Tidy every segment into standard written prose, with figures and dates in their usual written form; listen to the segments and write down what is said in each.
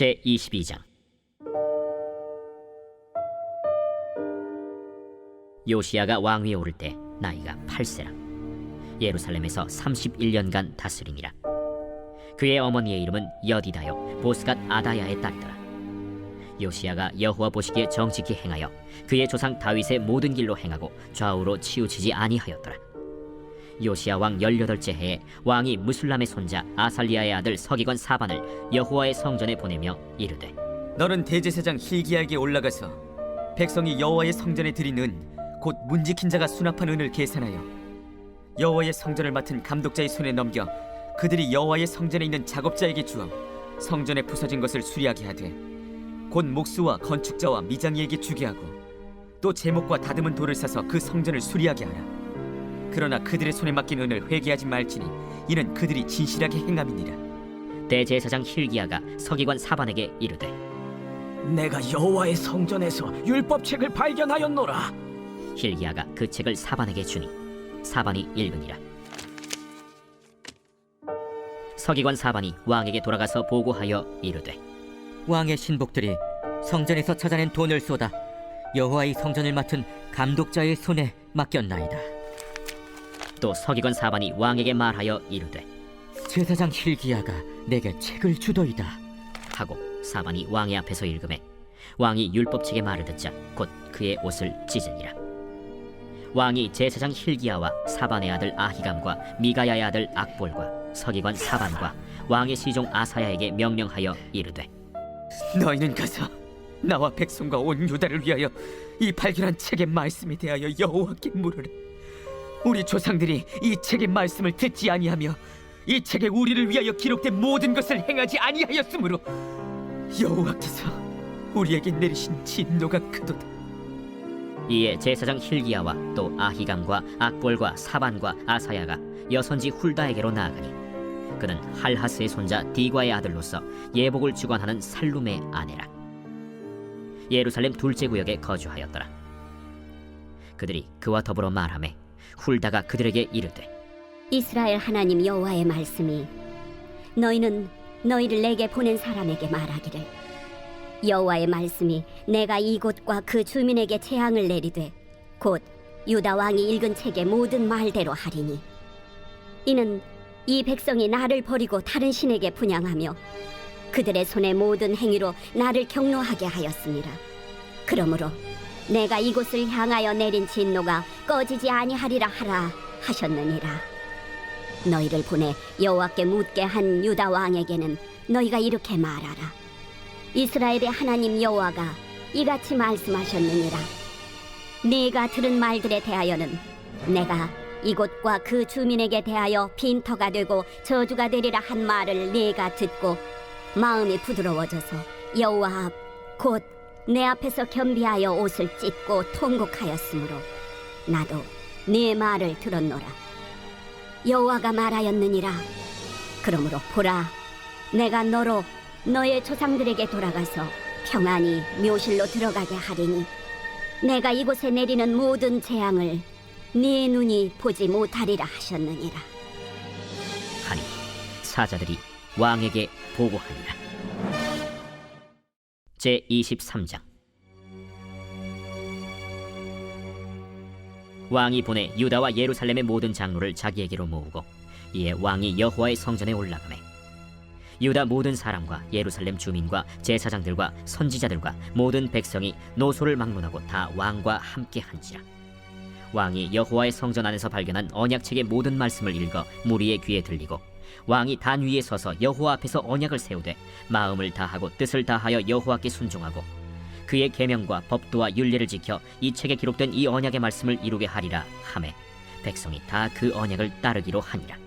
제22장. 요시야가 왕위에 오를 때 나이가 8세라. 예루살렘에서 31년간 다스리니라. 그의 어머니의 이름은 여디다요 보스갓 아다야의 딸이더라. 요시야가 여호와 보시기에 정직히 행하여 그의 조상 다윗의 모든 길로 행하고 좌우로 치우치지 아니하였더라. 요시야 왕 18째 해에 왕이 무술람의 손자 아살리아의 아들 서기관 사반을 여호와의 성전에 보내며 이르되, 너는 대제사장 hil기야에게 올라가서 백성이 여호와의 성전에 드린 은 곧 문지킨 자가 수납한 은을 계산하여 여호와의 성전을 맡은 감독자의 손에 넘겨 그들이 여호와의 성전에 있는 작업자에게 주어 성전에 부서진 것을 수리하게 하되, 곧 목수와 건축자와 미장이에게 주게 하고 또 제목과 다듬은 돌을 사서 그 성전을 수리하게 하라. 그러나 그들의 손에 맡긴 은을 회개하지 말지니 이는 그들이 진실하게 행함이니라. 대제사장 hil기야가 서기관 사반에게 이르되, 내가 여호와의 성전에서 율법책을 발견하였노라. hil기야가 그 책을 사반에게 주니 사반이 읽으니라. 서기관 사반이 왕에게 돌아가서 보고하여 이르되, 왕의 신복들이 성전에서 찾아낸 돈을 쏟아 여호와의 성전을 맡은 감독자의 손에 맡겼나이다. 또 서기관 사반이 왕에게 말하여 이르되, 제사장 hil기야가 내게 책을 주더이다 하고 사반이 왕의 앞에서 읽음에 왕이 율법책의 말을 듣자 곧 그의 옷을 찢으니라. 왕이 제사장 hil기야와 사반의 아들 아히감과 미가야의 아들 악볼과 서기관 사반과 왕의 시종 아사야에게 명령하여 이르되, 너희는 가서 나와 백성과 온 유다를 위하여 이 발견한 책의 말씀에 대하여 여호와께 물으라. 우리 조상들이 이 책의 말씀을 듣지 아니하며 이 책에 우리를 위하여 기록된 모든 것을 행하지 아니하였으므로 여호와께서 우리에게 내리신 진노가 크도다. 이에 제사장 hil기야와 또 아히감과 악볼과 사반과 아사야가 여선지 훌다에게로 나아가니 그는 할하스의 손자 디과의 아들로서 예복을 주관하는 살룸의 아내라. 예루살렘 둘째 구역에 거주하였더라. 그들이 그와 더불어 말하매 훌다가 그들에게 이르되, 이스라엘 하나님 여호와의 말씀이 너희는 너희를 내게 보낸 사람에게 말하기를, 여호와의 말씀이 내가 이곳과 그 주민에게 재앙을 내리되 곧 유다 왕이 읽은 책의 모든 말대로 하리니, 이는 이 백성이 나를 버리고 다른 신에게 분향하며 그들의 손의 모든 행위로 나를 경노하게 하였습니다. 그러므로 내가 이곳을 향하여 내린 진노가 꺼지지 아니하리라 하라 하셨느니라. 너희를 보내 여호와께 묻게 한 유다 왕에게는 너희가 이렇게 말하라. 이스라엘의 하나님 여호와가 이같이 말씀하셨느니라. 네가 들은 말들에 대하여는 내가 이곳과 그 주민에게 대하여 빈터가 되고 저주가 되리라 한 말을 네가 듣고 마음이 부드러워져서 여호와 앞 곧 내 앞에서 겸비하여 옷을 찢고 통곡하였으므로 나도 네 말을 들었노라. 여호와가 말하였느니라. 그러므로 보라, 내가 너로 너의 조상들에게 돌아가서 평안히 묘실로 들어가게 하리니 내가 이곳에 내리는 모든 재앙을 네 눈이 보지 못하리라 하셨느니라. 하니 사자들이 왕에게 보고하니라. 제23장. 왕이 보내 유다와 예루살렘의 모든 장로를 자기에게로 모으고 이에 왕이 여호와의 성전에 올라가매 유다 모든 사람과 예루살렘 주민과 제사장들과 선지자들과 모든 백성이 노소를 막론하고 다 왕과 함께 한지라. 왕이 여호와의 성전 안에서 발견한 언약책의 모든 말씀을 읽어 무리의 귀에 들리고 왕이 단 위에 서서 여호와 앞에서 언약을 세우되 마음을 다하고 뜻을 다하여 여호와께 순종하고 그의 계명과 법도와 율례를 지켜 이 책에 기록된 이 언약의 말씀을 이루게 하리라 하매 백성이 다 그 언약을 따르기로 하니라.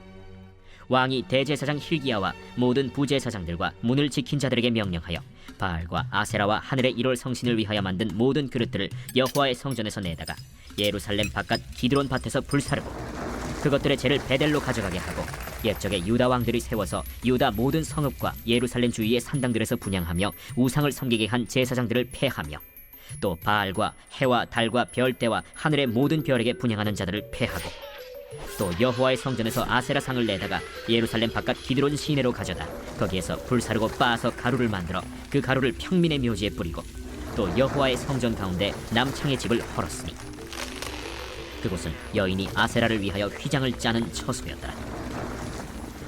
왕이 대제사장 hil기야와 모든 부제사장들과 문을 지킨 자들에게 명령하여 바알과 아세라와 하늘의 1월 성신을 위하여 만든 모든 그릇들을 여호와의 성전에서 내다가 예루살렘 바깥 기드론 밭에서 불사르고 그것들의 재를 베델로 가져가게 하고 옛적에 유다 왕들이 세워서 유다 모든 성읍과 예루살렘 주위의 산당들에서 분향하며 우상을 섬기게 한 제사장들을 폐하며 또 바알과 해와 달과 별대와 하늘의 모든 별에게 분향하는 자들을 폐하고 또 여호와의 성전에서 아세라 상을 내다가 예루살렘 바깥 기드론 시내로 가져다 거기에서 불사르고 빻아서 가루를 만들어 그 가루를 평민의 묘지에 뿌리고 또 여호와의 성전 가운데 남창의 집을 헐었으니 그곳은 여인이 아세라를 위하여 휘장을 짜는 처소였더라.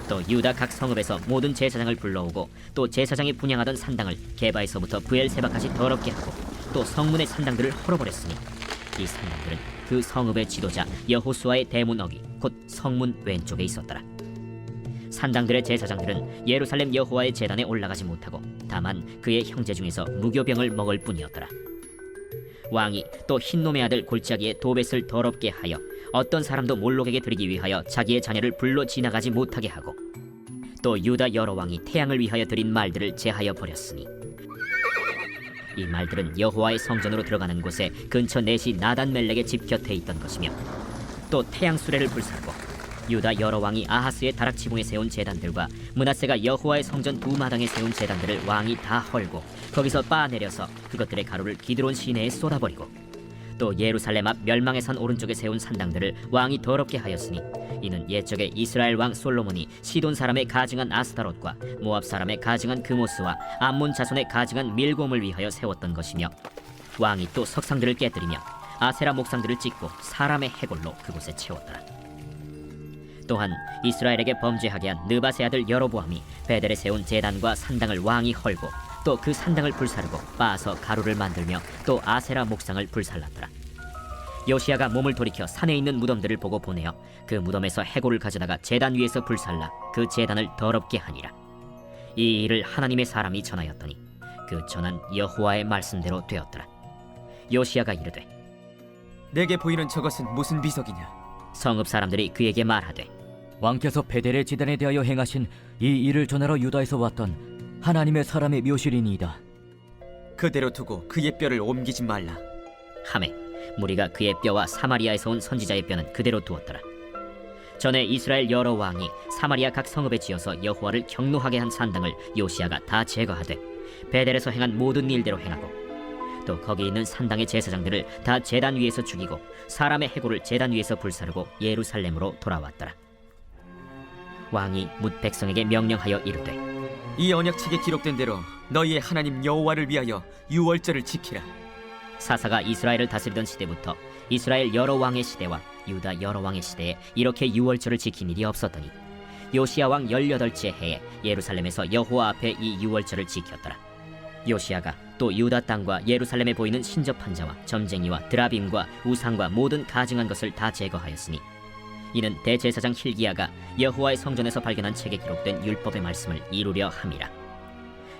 또 유다 각 성읍에서 모든 제사장을 불러오고 또 제사장이 분향하던 산당을 게바에서부터 브엘세바까지 더럽게 하고 또 성문의 산당들을 헐어버렸으니 이 산당들은 그 성읍의 지도자 여호수아의 대문 어기 곧 성문 왼쪽에 있었더라. 산당들의 제사장들은 예루살렘 여호와의 제단에 올라가지 못하고 다만 그의 형제 중에서 무교병을 먹을 뿐이었더라. 왕이 또 흰놈의 아들 골짜기에 도벳을 더럽게 하여 어떤 사람도 몰록에게 드리기 위하여 자기의 자녀를 불로 지나가지 못하게 하고 또 유다 여러 왕이 태양을 위하여 드린 말들을 제하여 버렸으니 이 말들은 여호와의 성전으로 들어가는 곳에 근처 넷이 나단멜렉의 집 곁에 있던 것이며 또 태양 수레를 불사르고 유다 여러 왕이 아하스의 다락지붕에 세운 제단들과 므낫세가 여호와의 성전 두 마당에 세운 제단들을 왕이 다 헐고 거기서 빻아내려서 그것들의 가루를 기드론 시내에 쏟아버리고 또 예루살렘 앞 멸망의 산 오른쪽에 세운 산당들을 왕이 더럽게 하였으니 이는 옛적에 이스라엘 왕 솔로몬이 시돈 사람의 가증한 아스타롯과 모압 사람의 가증한 그모스와 암몬 자손의 가증한 밀곰을 위하여 세웠던 것이며 왕이 또 석상들을 깨뜨리며 아세라 목상들을 찍고 사람의 해골로 그곳에 채웠더라. 또한 이스라엘에게 범죄하게 한 느바세 아들 여로보암이 베델에 세운 제단과 산당을 왕이 헐고 또 그 산당을 불사르고 빻아서 가루를 만들며 또 아세라 목상을 불살랐더라. 요시야가 몸을 돌이켜 산에 있는 무덤들을 보고 보내어 그 무덤에서 해골을 가져다가 제단 위에서 불살라 그 제단을 더럽게 하니라. 이 일을 하나님의 사람이 전하였더니 그 전한 여호와의 말씀대로 되었더라. 요시야가 이르되 내게 보이는 저것은 무슨 비석이냐? 성읍 사람들이 그에게 말하되 왕께서 베델의 지단에 대하여 행하신 이 일을 전하러 유다에서 왔던 하나님의 사람의 묘실이니이다. 그대로 두고 그의 뼈를 옮기지 말라. 하매 무리가 그의 뼈와 사마리아에서 온 선지자의 뼈는 그대로 두었더라. 전에 이스라엘 여러 왕이 사마리아 각 성읍에 지어서 여호와를 경노하게 한 산당을 요시야가 다 제거하되 베델에서 행한 모든 일대로 행하고 또 거기 있는 산당의 제사장들을 다 제단 위에서 죽이고 사람의 해골을 제단 위에서 불사르고 예루살렘으로 돌아왔더라. 왕이 뭇 백성에게 명령하여 이르되 이 언약책에 기록된 대로 너희의 하나님 여호와를 위하여 유월절을 지키라. 사사가 이스라엘을 다스리던 시대부터 이스라엘 여러 왕의 시대와 유다 여러 왕의 시대에 이렇게 유월절을 지킨 일이 없었더니 요시야 왕 18째 해에 예루살렘에서 여호와 앞에 이 유월절을 지켰더라. 요시야가 또 유다 땅과 예루살렘에 보이는 신접한 자와 점쟁이와 드라빔과 우상과 모든 가증한 것을 다 제거하였으니 이는 대제사장 힐기야가 여호와의 성전에서 발견한 책에 기록된 율법의 말씀을 이루려 함이라.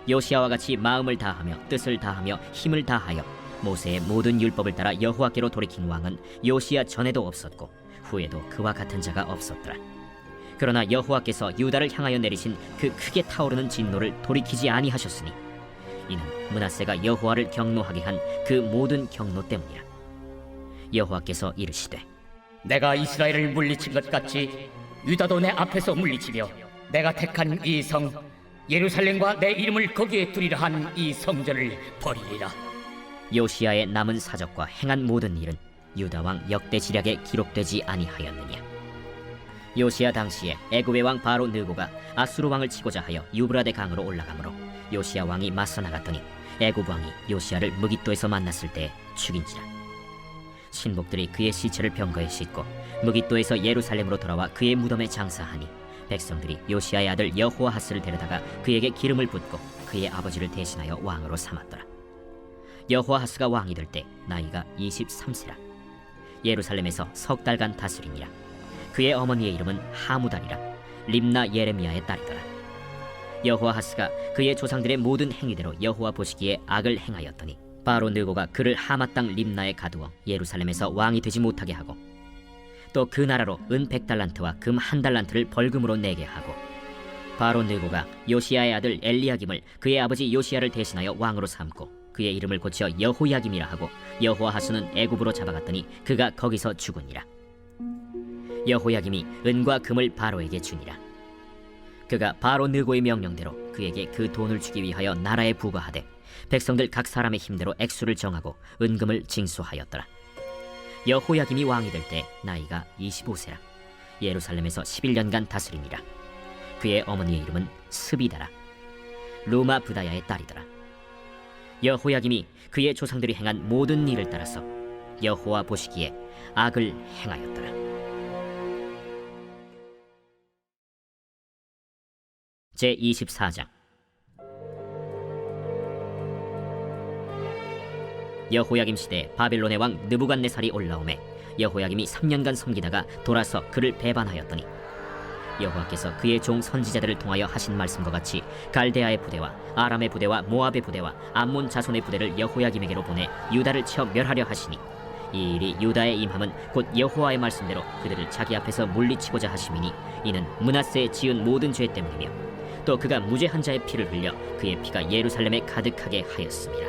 요시야와 같이 마음을 다하며 뜻을 다하며 힘을 다하여 모세의 모든 율법을 따라 여호와께로 돌이킨 왕은 요시야 전에도 없었고 후에도 그와 같은 자가 없었더라. 그러나 여호와께서 유다를 향하여 내리신 그 크게 타오르는 진노를 돌이키지 아니하셨으니 이는 므낫세가 여호와를 경노하게 한 그 모든 경노 때문이라. 여호와께서 이르시되 내가 이스라엘을 물리친 것 같이 유다도 내 앞에서 물리치며 내가 택한 이 성 예루살렘과 내 이름을 거기에 두리라 한 이 성전을 버리리라. 요시야의 남은 사적과 행한 모든 일은 유다 왕 역대 지략에 기록되지 아니하였느냐. 요시야 당시에 애굽의 왕 바로 느고가 아수르 왕을 치고자 하여 유브라데 강으로 올라가므로 요시야 왕이 맞서 나갔더니 애굽 왕이 요시야를 무깃도에서 만났을 때 죽인지라. 신복들이 그의 시체를 병거에 싣고 무깃도에서 예루살렘으로 돌아와 그의 무덤에 장사하니 백성들이 요시야의 아들 여호아하스를 데려다가 그에게 기름을 붓고 그의 아버지를 대신하여 왕으로 삼았더라. 여호아하스가 왕이 될 때 나이가 23세라. 예루살렘에서 석 달간 다스리니라. 그의 어머니의 이름은 하무달이라. 림나 예레미야의 딸이더라. 여호아하스가 그의 조상들의 모든 행위대로 여호와 보시기에 악을 행하였더니 바로 느고가 그를 하마 땅 림나에 가두어 예루살렘에서 왕이 되지 못하게 하고 또 그 나라로 은 100달란트와 금 1달란트를 벌금으로 내게 하고 바로 느고가 요시야의 아들 엘리야김을 그의 아버지 요시야를 대신하여 왕으로 삼고 그의 이름을 고쳐 여호야김이라 하고 여호아하스는 애굽으로 잡아갔더니 그가 거기서 죽으니라. 여호야김이 은과 금을 바로에게 주니라. 그가 바로 느고의 명령대로 그에게 그 돈을 주기 위하여 나라에 부과하되 백성들 각 사람의 힘대로 액수를 정하고 은금을 징수하였더라. 여호야김이 왕이 될 때 나이가 25세라. 예루살렘에서 11년간 다스리니라. 그의 어머니의 이름은 스비다라. 루마 부다야의 딸이더라. 여호야김이 그의 조상들이 행한 모든 일을 따라서 여호와 보시기에 악을 행하였더라. 제24장. 여호야김 시대 바벨론의 왕 느부갓네살이 올라오매 여호야김이 3년간 섬기다가 돌아서 그를 배반하였더니 여호와께서 그의 종 선지자들을 통하여 하신 말씀과 같이 갈대아의 부대와 아람의 부대와 모압의 부대와 암몬 자손의 부대를 여호야김에게로 보내 유다를 쳐 멸하려 하시니 이 일이 유다에 임함은 곧 여호와의 말씀대로 그들을 자기 앞에서 물리치고자 하심이니 이는 므낫세에 지은 모든 죄 때문이며 또 그가 무죄한 자의 피를 흘려 그의 피가 예루살렘에 가득하게 하였습니다.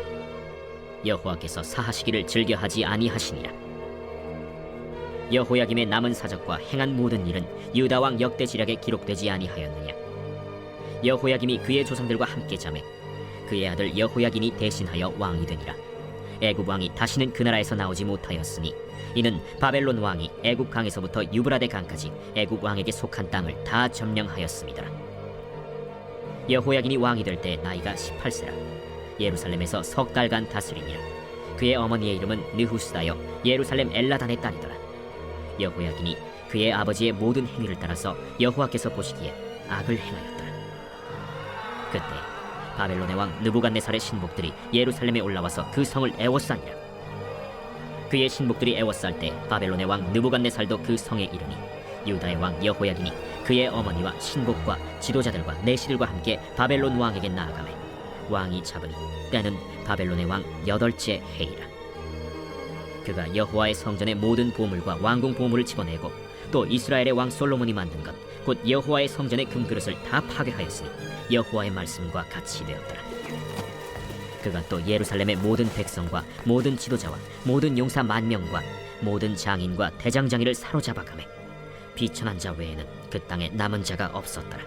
여호와께서 사하시기를 즐겨하지 아니하시니라. 여호야김의 남은 사적과 행한 모든 일은 유다 왕 역대지략에 기록되지 아니하였느냐. 여호야김이 그의 조상들과 함께 자매 그의 아들 여호야긴이 대신하여 왕이 되니라. 애굽 왕이 다시는 그 나라에서 나오지 못하였으니 이는 바벨론 왕이 애굽 강에서부터 유브라데 강까지 애굽 왕에게 속한 땅을 다 점령하였습니다. 여호야긴이 왕이 될 때 나이가 18세라. 예루살렘에서 석 달간 다스리니라. 그의 어머니의 이름은 느후스다여 예루살렘 엘라단의 딸이더라. 여호야긴이 그의 아버지의 모든 행위를 따라서 여호와께서 보시기에 악을 행하였더라. 그때 바벨론의 왕 느부갓네살의 신복들이 예루살렘에 올라와서 그 성을 애워싸니라. 그의 신복들이 애워쌀 때 바벨론의 왕 느부갓네살도 그 성에 이르니 유다의 왕 여호야긴이 그의 어머니와 신복과 지도자들과 내시들과 함께 바벨론 왕에게 나아가매 왕이 잡으니 때는 바벨론의 왕 8째 해이라. 그가 여호와의 성전의 모든 보물과 왕궁 보물을 집어내고 또 이스라엘의 왕 솔로몬이 만든 것 곧 여호와의 성전의 금그릇을 다 파괴하였으니 여호와의 말씀과 같이 되었더라. 그가 또 예루살렘의 모든 백성과 모든 지도자와 모든 용사 10,000명과 모든 장인과 대장장이를 사로잡아가매 비천한 자 외에는 그 땅에 남은 자가 없었더라.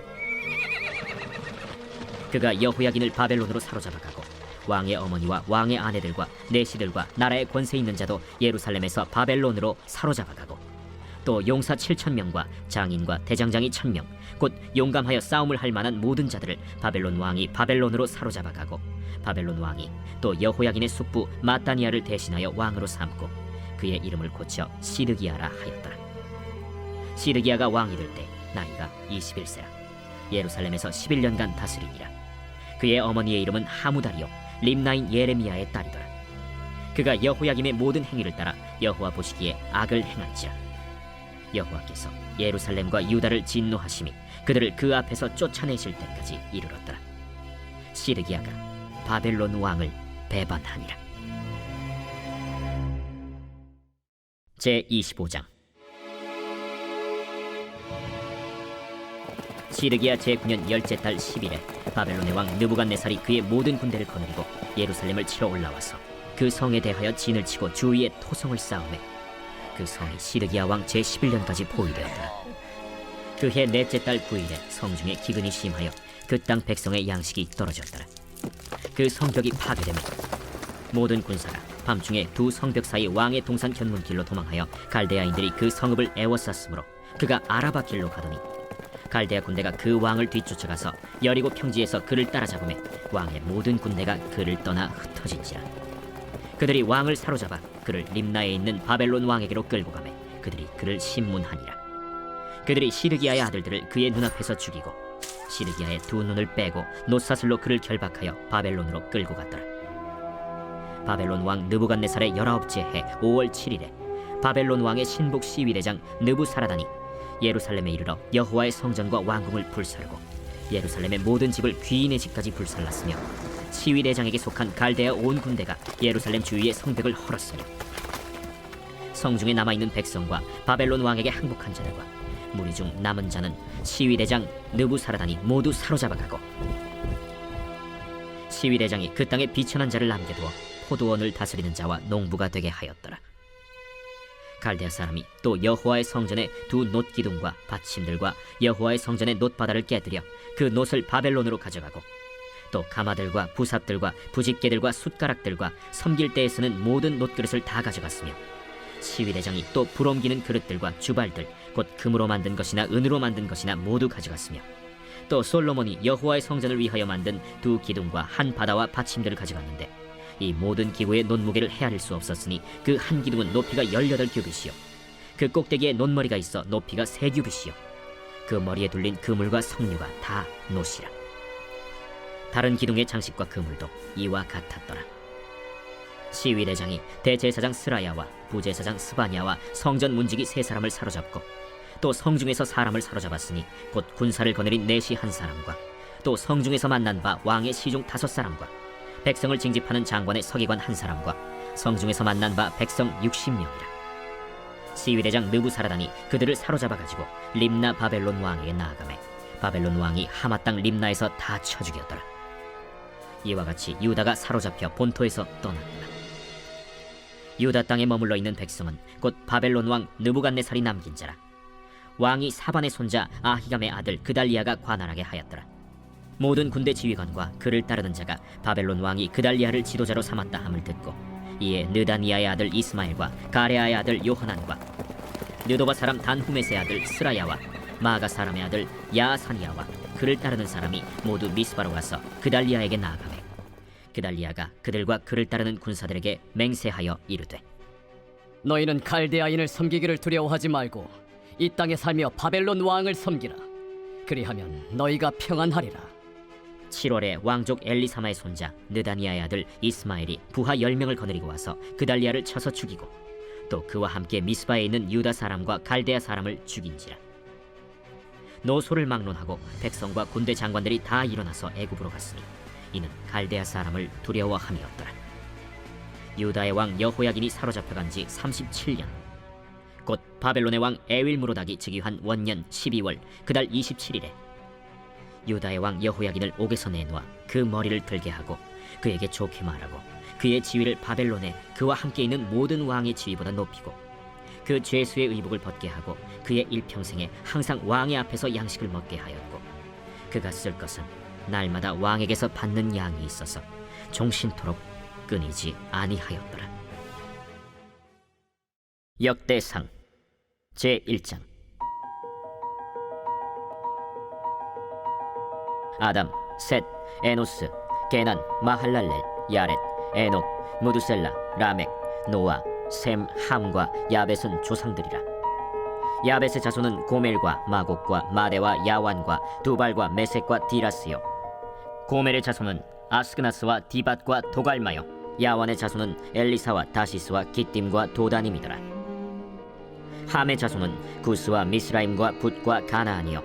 그가 여호야긴을 바벨론으로 사로잡아가고 왕의 어머니와 왕의 아내들과 내시들과 나라의 권세 있는 자도 예루살렘에서 바벨론으로 사로잡아가고 또 용사 7,000명과 장인과 대장장이 1,000명 곧 용감하여 싸움을 할 만한 모든 자들을 바벨론 왕이 바벨론으로 사로잡아가고 바벨론 왕이 또 여호야긴의 숙부 마따니아를 대신하여 왕으로 삼고 그의 이름을 고쳐 시드기야라 하였더라. 시드기야가 왕이 될 때 나이가 21세라. 예루살렘에서 11년간 다스리니라. 그의 어머니의 이름은 하무다리요 림나인 예레미야의 딸이더라. 그가 여호야김의 모든 행위를 따라 여호와 보시기에 악을 행한지라. 여호와께서 예루살렘과 유다를 진노하심이 그들을 그 앞에서 쫓아내실 때까지 이르렀더라. 시드기야가 바벨론 왕을 배반하니라. 제25장. 시드기야 제9년 10째 달 10일에 바벨론의 왕 느부갓네살이 그의 모든 군대를 거느리고 예루살렘을 치러 올라와서 그 성에 대하여 진을 치고 주위에 토성을 쌓으매 그 성이 시드기야 왕 제11년까지 포위되었더라. 그해 넷째 달 9일에 성중에 기근이 심하여 그 땅 백성의 양식이 떨어졌더라. 그 성벽이 파괴되며 모든 군사가 밤중에 두 성벽 사이 왕의 동산 견문길로 도망하여 갈대아인들이 그 성읍을 애워쌌으므로 그가 아라바 길로 가더니 갈대아 군대가 그 왕을 뒤쫓아가서 여리고 평지에서 그를 따라잡으매 왕의 모든 군대가 그를 떠나 흩어진지라. 그들이 왕을 사로잡아 그를 림나에 있는 바벨론 왕에게로 끌고 가매 그들이 그를 신문하니라. 그들이 시드기야의 아들들을 그의 눈앞에서 죽이고 시드기야의 두 눈을 빼고 놋사슬로 그를 결박하여 바벨론으로 끌고 갔더라. 바벨론 왕 느부갓네살의 19째 해 5월 7일에 바벨론 왕의 신복 시위대장 느부사라단이 예루살렘에 이르러 여호와의 성전과 왕궁을 불살고 예루살렘의 모든 집을 귀인의 집까지 불살랐으며 시위대장에게 속한 갈대아 온 군대가 예루살렘 주위의 성벽을 헐었으며 성중에 남아있는 백성과 바벨론 왕에게 항복한 자들과 무리 중 남은 자는 시위대장 느부사라단이 모두 사로잡아가고 시위대장이 그 땅에 비천한 자를 남겨두어 포도원을 다스리는 자와 농부가 되게 하였더라. 갈대아 사람이 또 여호와의 성전의 두 놋기둥과 받침들과 여호와의 성전의 놋바다를 깨뜨려 그 놋을 바벨론으로 가져가고 또 가마들과 부삽들과 부집개들과 숟가락들과 섬길 때에 쓰는 모든 놋그릇을 다 가져갔으며 시위대장이 또 불 옮기는 그릇들과 주발들 곧 금으로 만든 것이나 은으로 만든 것이나 모두 가져갔으며 또 솔로몬이 여호와의 성전을 위하여 만든 두 기둥과 한 바다와 받침들을 가져갔는데 이 모든 기구의 논무게를 헤아릴 수 없었으니 그 한 기둥은 높이가 18규빗이요 그 꼭대기에 논머리가 있어 높이가 3규빗이요 그 머리에 둘린 그물과 석류가 다 노시라. 다른 기둥의 장식과 그물도 이와 같았더라. 시위대장이 대제사장 스라야와 부제사장 스바냐와 성전 문지기 3사람을 사로잡고 또 성중에서 사람을 사로잡았으니 곧 군사를 거느린 내시 1사람과 또 성중에서 만난 바 왕의 시중 5사람과 백성을 징집하는 장관의 서기관 1사람과 성중에서 만난 바 백성 60명이라. 시위대장 느부사라단이 그들을 사로잡아가지고 림나 바벨론 왕에게 나아가매 바벨론 왕이 하마 땅 림나에서 다 쳐 죽였더라. 이와 같이 유다가 사로잡혀 본토에서 떠났다. 유다 땅에 머물러 있는 백성은 곧 바벨론 왕 느부갓네살이 남긴 자라. 왕이 사반의 손자 아히감의 아들 그달리아가 관할하게 하였더라. 모든 군대 지휘관과 그를 따르는 자가 바벨론 왕이 그달리아를 지도자로 삼았다 함을 듣고 이에 느다니아의 아들 이스마엘과 가레아의 아들 요하난과 느도바 사람 단후메스의 아들 스라야와 마가 사람의 아들 야사니아와 그를 따르는 사람이 모두 미스바로 가서 그달리아에게 나아가매 그달리아가 그들과 그를 따르는 군사들에게 맹세하여 이르되 너희는 갈대아인을 섬기기를 두려워하지 말고 이 땅에 살며 바벨론 왕을 섬기라. 그리하면 너희가 평안하리라. 7월에 왕족 엘리사마의 손자 느다니아의 아들 이스마엘이 부하 10명을 거느리고 와서 그달리아를 쳐서 죽이고 또 그와 함께 미스바에 있는 유다 사람과 갈대아 사람을 죽인지라. 노소를 막론하고 백성과 군대 장관들이 다 일어나서 애굽으로 갔으니 이는 갈대아 사람을 두려워함이었더라. 유다의 왕 여호야긴이 사로잡혀간 지 37년 곧 바벨론의 왕 에윌무로닥이 즉위한 원년 12월 그달 27일에 유다의 왕 여호야긴을 옥에서 내놓아 그 머리를 들게 하고 그에게 좋게 말하고 그의 지위를 바벨론에 그와 함께 있는 모든 왕의 지위보다 높이고 그 죄수의 의복을 벗게 하고 그의 일평생에 항상 왕의 앞에서 양식을 먹게 하였고 그가 쓸 것은 날마다 왕에게서 받는 양이 있어서 종신토록 끊이지 아니하였더라. 역대상 제1장. 아담, 셋, 에노스, 게난, 마할랄렐, 야렛, 에녹, 무두셀라, 라멕, 노아, 셈, 함과 야벳은 조상들이라. 야벳의 자손은 고멜과 마곡과 마데와 야완과 두발과 메섹과 디라스요. 고멜의 자손은 아스그나스와 디밧과 도갈마요. 야완의 자손은 엘리사와 다시스와 기띔과 도다님이더라. 함의 자손은 구스와 미스라임과 붓과 가나안이요.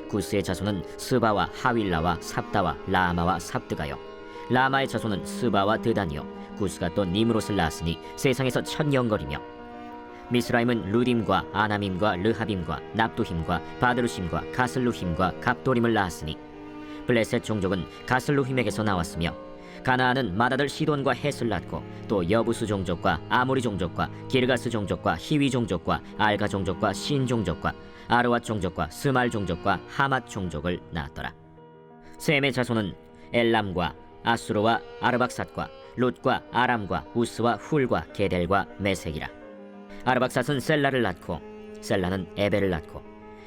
구스의 자손은 스바와 하윌라와 삽다와 라마와 삽드가요. 라마의 자손은 스바와 드단이요. 구스가 또 니므롯을 낳았으니 세상에서 첫 영걸이며 미스라임은 루딤과 아나밈과 르하빔과 납두힘과 바드루심과 가슬루힘과 갑도림을 낳았으니 블레셋 종족은 가슬루힘에게서 나왔으며 가나안은 맏아들 시돈과 헷을 낳고 또 여부스 종족과 아모리 종족과 기르가스 종족과 히위 종족과 알가 종족과 신 종족과 아르왓 종족과 스말 종족과 하맛 종족을 낳았더라. 셈의 자손은 엘람과 아수르와 아르박삿과 룻과 아람과 우스와 훌과 게델과 메색이라. 아르박삿은 셀라를 낳고 셀라는 에벨을 낳고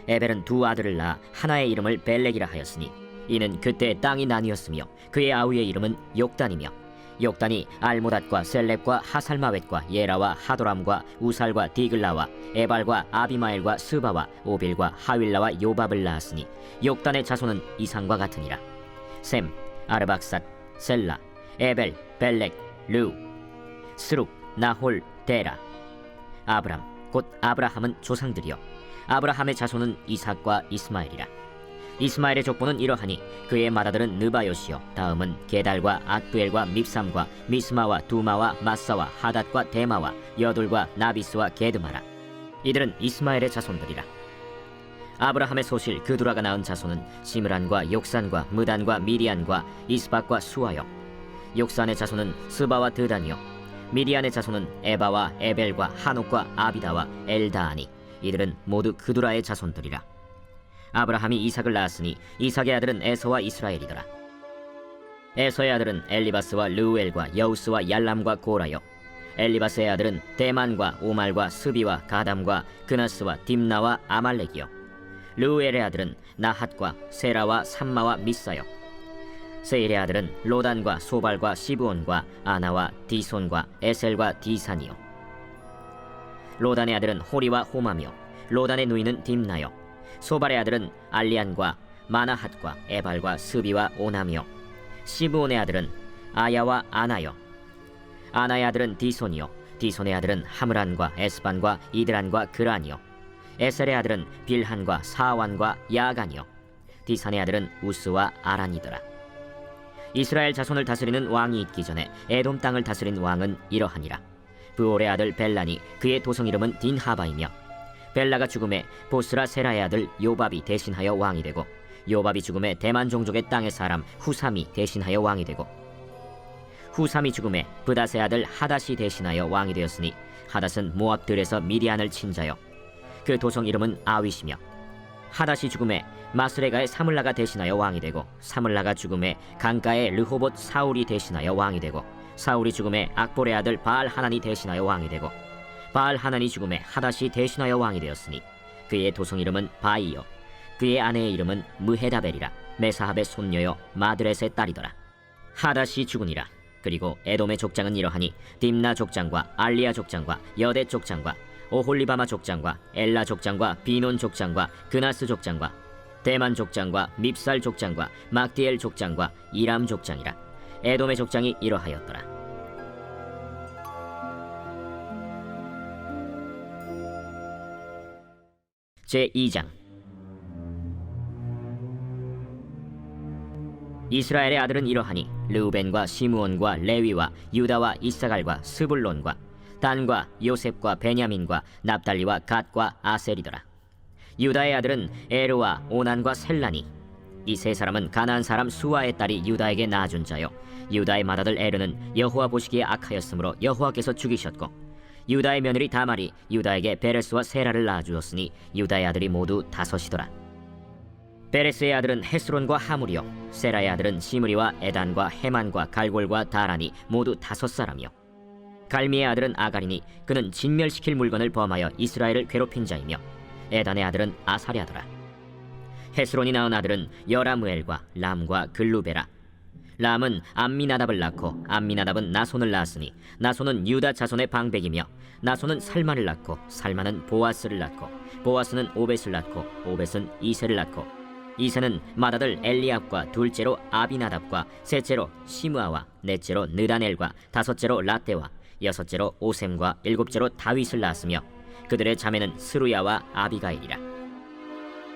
에벨은 두 아들을 낳아 하나의 이름을 벨렉이라 하였으니 이는 그때 땅이 나뉘었으며 그의 아우의 이름은 욕단이며 욕단이 알모닷과 셀렙과 하살마웻과 예라와 하도람과 우살과 디글라와 에발과 아비마엘과 스바와 오빌과 하윌라와 요밥을 낳았으니 욕단의 자손은 이상과 같으니라. 셈, 아르박삿, 셀라, 에벨, 벨렉, 르, 스룩, 나홀, 데라. 아브람, 곧 아브라함은 조상들이요 아브라함의 자손은 이삭과 이스마엘이라. 이스마엘의 족보는 이러하니 그의 맏아들은 느바요시요 다음은 게달과 앗두엘과 밉삼과 미스마와 두마와 마사와 하닷과 데마와 여둘과 나비스와 게드마라. 이들은 이스마엘의 자손들이라. 아브라함의 소실 그두라가 낳은 자손은 시므란과 욕산과 무단과 미디안과 이스박과 수아요. 욕산의 자손은 스바와 드단이요 미디안의 자손은 에바와 에벨과 한옥과 아비다와 엘다아니. 이들은 모두 그두라의 자손들이라. 아브라함이 이삭을 낳았으니 이삭의 아들은 에서와 이스라엘이더라. 에서의 아들은 엘리바스와 르우엘과 여우스와 얄람과 고라요. 엘리바스의 아들은 대만과 오말과 스비와 가담과 그나스와 딥나와 아말렉이요 르우엘의 아들은 나핫과 세라와 삼마와 미사요 세일의 아들은 로단과 소발과 시브온과 아나와 디손과 에셀과 디산이요 로단의 아들은 호리와 호마며 로단의 누이는 딥나요 소발의 아들은 알리안과 마나핫과 에발과 스비와 오나며 시브온의 아들은 아야와 아나요 아나의 아들은 디손이요 디손의 아들은 하므란과 에스반과 이드란과 그란이요 에셀의 아들은 빌한과 사완과 야간이요 디산의 아들은 우스와 아란이더라. 이스라엘 자손을 다스리는 왕이 있기 전에 에돔 땅을 다스린 왕은 이러하니라. 브올의 아들 벨란이 그의 도성 이름은 딘하바이며 벨라가 죽음에 보스라 세라의 아들 요밥이 대신하여 왕이 되고 요밥이 죽음에 대만 종족의 땅의 사람 후삼이 대신하여 왕이 되고 후삼이 죽음에 브닷의 아들 하닷이 대신하여 왕이 되었으니 하닷은 모압들에서 미디안을 친 자요 그 도성 이름은 아윗이며 하닷이 죽음에 마스레가의 사물라가 대신하여 왕이 되고 사물라가 죽음에 강가의 르호봇 사울이 대신하여 왕이 되고 사울이 죽음에 악볼의 아들 바알 하난이 대신하여 왕이 되고 바알 하난이 죽음에 하닷이 대신하여 왕이 되었으니 그의 도성 이름은 바이요 그의 아내의 이름은 무헤다벨이라 메사합의 손녀요 마드렛의 딸이더라. 하닷이 죽으니라. 그리고 에돔의 족장은 이러하니 딥나 족장과 알리아 족장과 여대 족장과 오홀리바마 족장과 엘라 족장과 비논 족장과 그나스 족장과 대만 족장과 밉살 족장과 막디엘 족장과 이람 족장이라. 에돔의 족장이 이러하였더라. 제2장. 이스라엘의 아들은 이러하니 르우벤과 시므온과 레위와 유다와 이사갈과 스불론과 단과 요셉과 베냐민과 납달리와 갓과 아셀이더라. 유다의 아들은 에르와 오난과 셀라니. 이 세 사람은 가나안 사람 수아의 딸이 유다에게 낳아준 자요 유다의 맏아들 에르는 여호와 보시기에 악하였으므로 여호와께서 죽이셨고 유다의 며느리 다말이 유다에게 베레스와 세라를 낳아주었으니 유다의 아들이 모두 5이더라. 베레스의 아들은 헤스론과 하물이요 세라의 아들은 시므리와 에단과 헤만과 갈골과 다란이 모두 5사람이요 갈미의 아들은 아가리니 그는 진멸시킬 물건을 범하여 이스라엘을 괴롭힌 자이며 에단의 아들은 아사랴더라. 헤스론이 낳은 아들은 여라무엘과 람과 글루베라. 람은 암미나답을 낳고 암미나답은 나손을 낳았으니 나손은 유다 자손의 방백이며 나손은 살마를 낳고 살마는 보아스를 낳고 보아스는 오벳을 낳고 오벳은 이세를 낳고 이세는 맏아들 엘리압과 둘째로 아비나답과 셋째로 시므아와 넷째로 느다넬과 다섯째로 라떼와 여섯째로 오셈과 일곱째로 다윗을 낳았으며 그들의 자매는 스루야와 아비가일이라.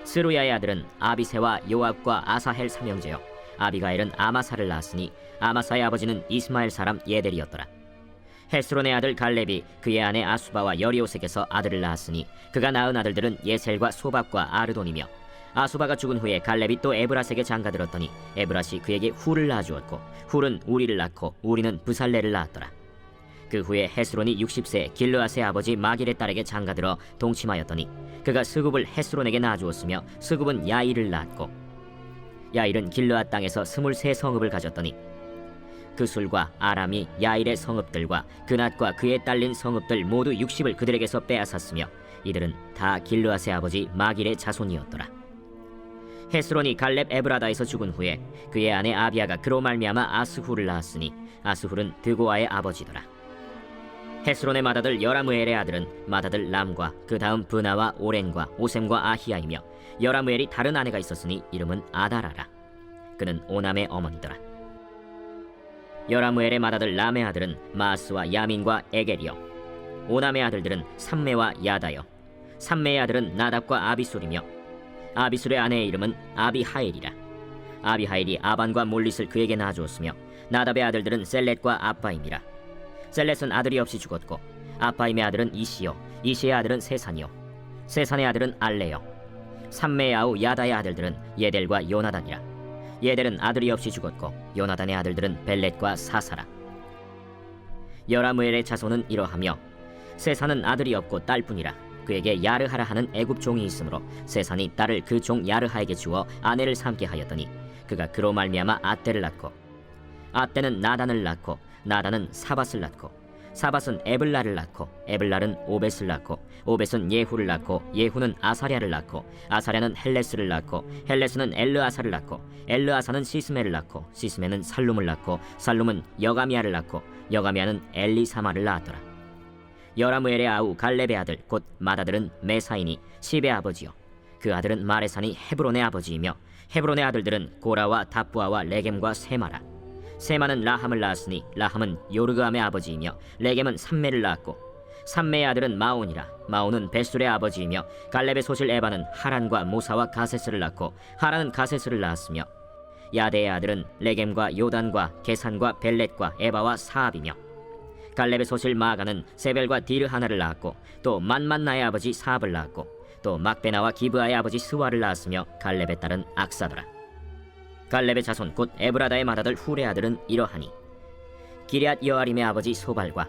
스루야의 아들은 아비세와 요압과 아사헬 삼형제요 아비가일은 아마사를 낳았으니 아마사의 아버지는 이스마엘 사람 예델이었더라. 헤스론의 아들 갈렙이 그의 아내 아수바와 여리오색에서 아들을 낳았으니 그가 낳은 아들들은 예셀과 소박과 아르돈이며 아수바가 죽은 후에 갈렙이 또 에브라스에게 장가들었더니 에브라시 그에게 훌을 낳아주었고 훌은 우리를 낳고 우리는 부살레를 낳았더라. 그 후에 헤스론이 60세 길르앗의 아버지 마길의 딸에게 장가들어 동침하였더니 그가 스굽을 헤스론에게 낳아주었으며 스굽은 야일을 낳았고 야일은 길르앗 땅에서 23성읍을 가졌더니 그술과 아람이 야일의 성읍들과 그낫과 그에 딸린 성읍들 모두 60을 그들에게서 빼앗았으며 이들은 다 길르앗의 아버지 마길의 자손이었더라. 헤스론이 갈렙 에브라다에서 죽은 후에 그의 아내 아비아가 그로 말미암아 아스훌을 낳았으니 아스훌은 드고아의 아버지더라. 헤스론의 맏아들 여라무엘의 아들은 맏아들 람과 그 다음 브나와 오렌과 오셈과 아히야이며 여라무엘이 다른 아내가 있었으니 이름은 아다라라. 그는 오남의 어머니더라. 여라무엘의 맏아들 람의 아들은 마스와 야민과 에겔이요 오남의 아들들은 삼메와 야다요 삼메의 아들은 나답과 아비술이며 아비술의 아내의 이름은 아비하일이라. 아비하일이 아반과 몰릿을 그에게 낳아주었으며 나답의 아들들은 셀렛과 아빠임이라. 셀렛은 아들이 없이 죽었고 아빠임의 아들은 이시요 이시의 아들은 세산이요 세산의 아들은 알레요 삼메의 아우 야다의 아들들은 예델과 요나단이라. 예델은 아들이 없이 죽었고 요나단의 아들들은 벨렛과 사사라. 여라무엘의 자손은 이러하며 세산은 아들이 없고 딸뿐이라. 그에게 야르하라 하는 애굽 종이 있으므로 세산이 딸을 그 종 야르하에게 주어 아내를 삼게 하였더니 그가 그로 말미암아 아떼를 낳고 아떼는 나단을 낳고 나단은 사밧을 낳고 사밧은 에블라를 낳고 에블랄은 오벳을 낳고 오벳은 예후를 낳고 예후는 아사랴를 낳고 아사랴는 헬레스를 낳고 헬레스는 엘르아사를 낳고 엘르아사는 시스메를 낳고 시스메는 살룸을 낳고 살룸은 여가미야를 낳고 여가미야는 엘리사마를 낳았더라. 여라무엘의 아우 갈렙의 아들 곧 맏아들은 메사이니 시베의 아버지요. 그 아들은 마레산이 헤브론의 아버지이며 헤브론의 아들들은 고라와 다부아와 레겜과 세마라. 세마는 라함을 낳았으니 라함은 요르그암의 아버지이며 레겜은 삼메를 낳았고 삼메의 아들은 마온이라. 마온은 벳술의 아버지이며 갈렙의 소실 에바는 하란과 모사와 가세스를 낳고 하란은 가세스를 낳았으며 야데의 아들은 레겜과 요단과 게산과 벨렛과 에바와 사압이며 갈렙의 소실 마가는 세벨과 디르하나를 낳았고 또 만만나의 아버지 사압을 낳았고 또 막베나와 기브아의 아버지 스와를 낳았으며 갈렙의 딸은 악사더라. 갈렙의 자손 곧 에브라다의 맏아들 훌의 아들은 이러하니 기럇 여아림의 아버지 소발과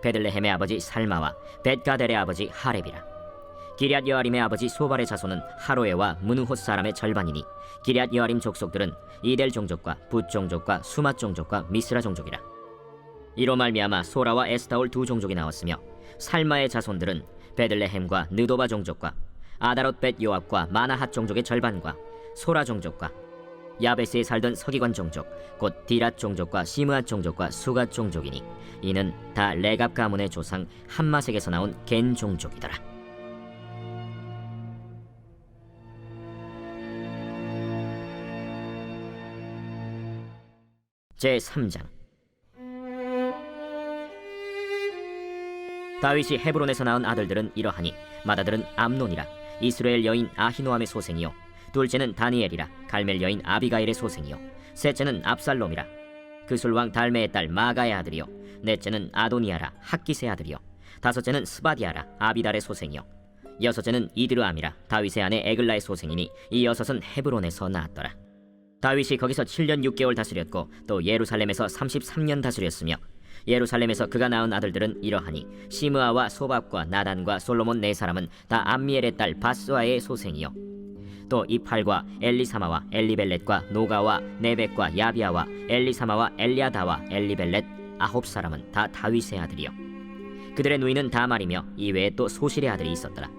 베들레헴의 아버지 살마와 벳가델의 아버지 하렙이라. 기럇 여아림의 아버지 소발의 자손은 하로에와 무누호 사람의 절반이니 기럇 여아림 족속들은 이델 종족과 붓 종족과 수맛 종족과 미스라 종족이라. 이로 말미암아 소라와 에스타올 두 종족이 나왔으며 살마의 자손들은 베들레헴과 느도바 종족과 아다롯 벳 요압과 마나핫 종족의 절반과 소라 종족과 야베스에 살던 서기관 종족 곧 디랏 종족과 시므앗 종족과 수갓 종족이니 이는 다 레갑 가문의 조상 함마색에서 나온 겐 종족이더라. 제3장. 다윗이 헤브론에서 낳은 아들들은 이러하니 맏아들은 암논이라. 이스라엘 여인 아히노암의 소생이요 둘째는 다니엘이라. 갈멜 여인 아비가일의 소생이요 셋째는 압살롬이라. 그술왕 달메의 딸 마가의 아들이요 넷째는 아도니아라. 학기스의 아들이요 다섯째는 스바디아라. 아비달의 소생이요 여섯째는 이드르암이라. 다윗의 아내 에글라의 소생이니 이 여섯은 헤브론에서 낳았더라. 다윗이 거기서 7년 6개월 다스렸고 또 예루살렘에서 33년 다스렸으며 예루살렘에서 그가 낳은 아들들은 이러하니 시므아와 소밥과 나단과 솔로몬 네 사람은 다 암미엘의 딸 바스와의 소생이요 또 이팔과 엘리사마와 엘리벨렛과 노가와 네벡과 야비아와 엘리사마와 엘리아다와 엘리벨렛 9사람은 다 다윗의 아들이요 그들의 누이는 다말이며 이외에 또 소실의 아들이 있었더라.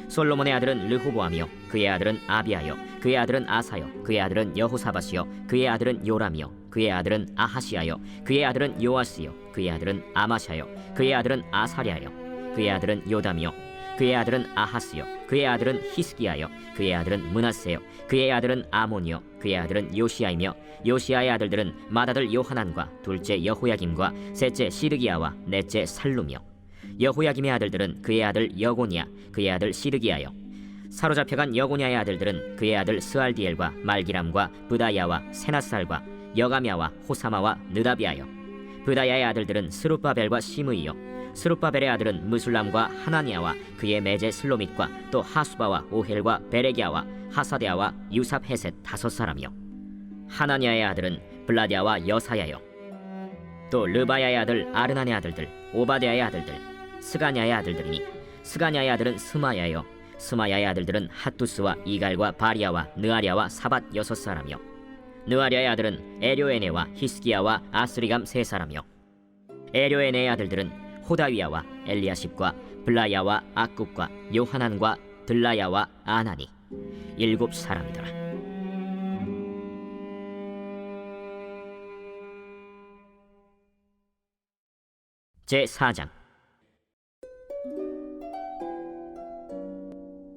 솔로몬의 아들은 르호보암이요 그의 아들은 아비아요 그의 아들은 아사요 그의 아들은 여호사밧이요 그의 아들은 요람이요 그의 아들은 아하시아요 그의 아들은 요아스요 그의 아들은 아마샤요 그의 아들은 아사랴요 그의 아들은 요담이요 그의 아들은 아하스요 그의 아들은 히스기야요 그의 아들은 므낫세요 그의 아들은 아몬이요 그의 아들은 요시야이며 요시야의 아들들은 맏아들 요하난과 둘째 여호야김과 셋째 시드기야와 넷째 살룸이요 여호야김의 아들들은 그의 아들 여고니야 그의 아들 시드기야요 사로잡혀간 여고냐의 아들들은 그의 아들 스알디엘과 말기람과 브다야와 세나살과 여가미야와 호사마와 느다비아요 브다야의 아들들은 스룹바벨과 시므이요 스룹바벨의 아들은 무술람과 하나니아와 그의 매제 슬로밋과 또 하수바와 오헬과 베레기야와 하사데아와 유삽 헤셋 5사람이요 하나니아의 아들은 블라디아와 여사야요 또 르바야의 아들 아르난의 아들들 오바데아의 아들들 스가냐의 아들들이니 스가냐의 아들은 스마야요 스마야의 아들들은 핫두스와 이갈과 바리아와 느아랴와 사밧 6사람이요 느아랴의 아들은 에료에네와 히스기야와 아스리감 3사람이요 에료에네의 아들들은 호다위야와 엘리야십과 블라야와 악굽과 요하난과 들라야와 아나니 7사람이더라. 제4장.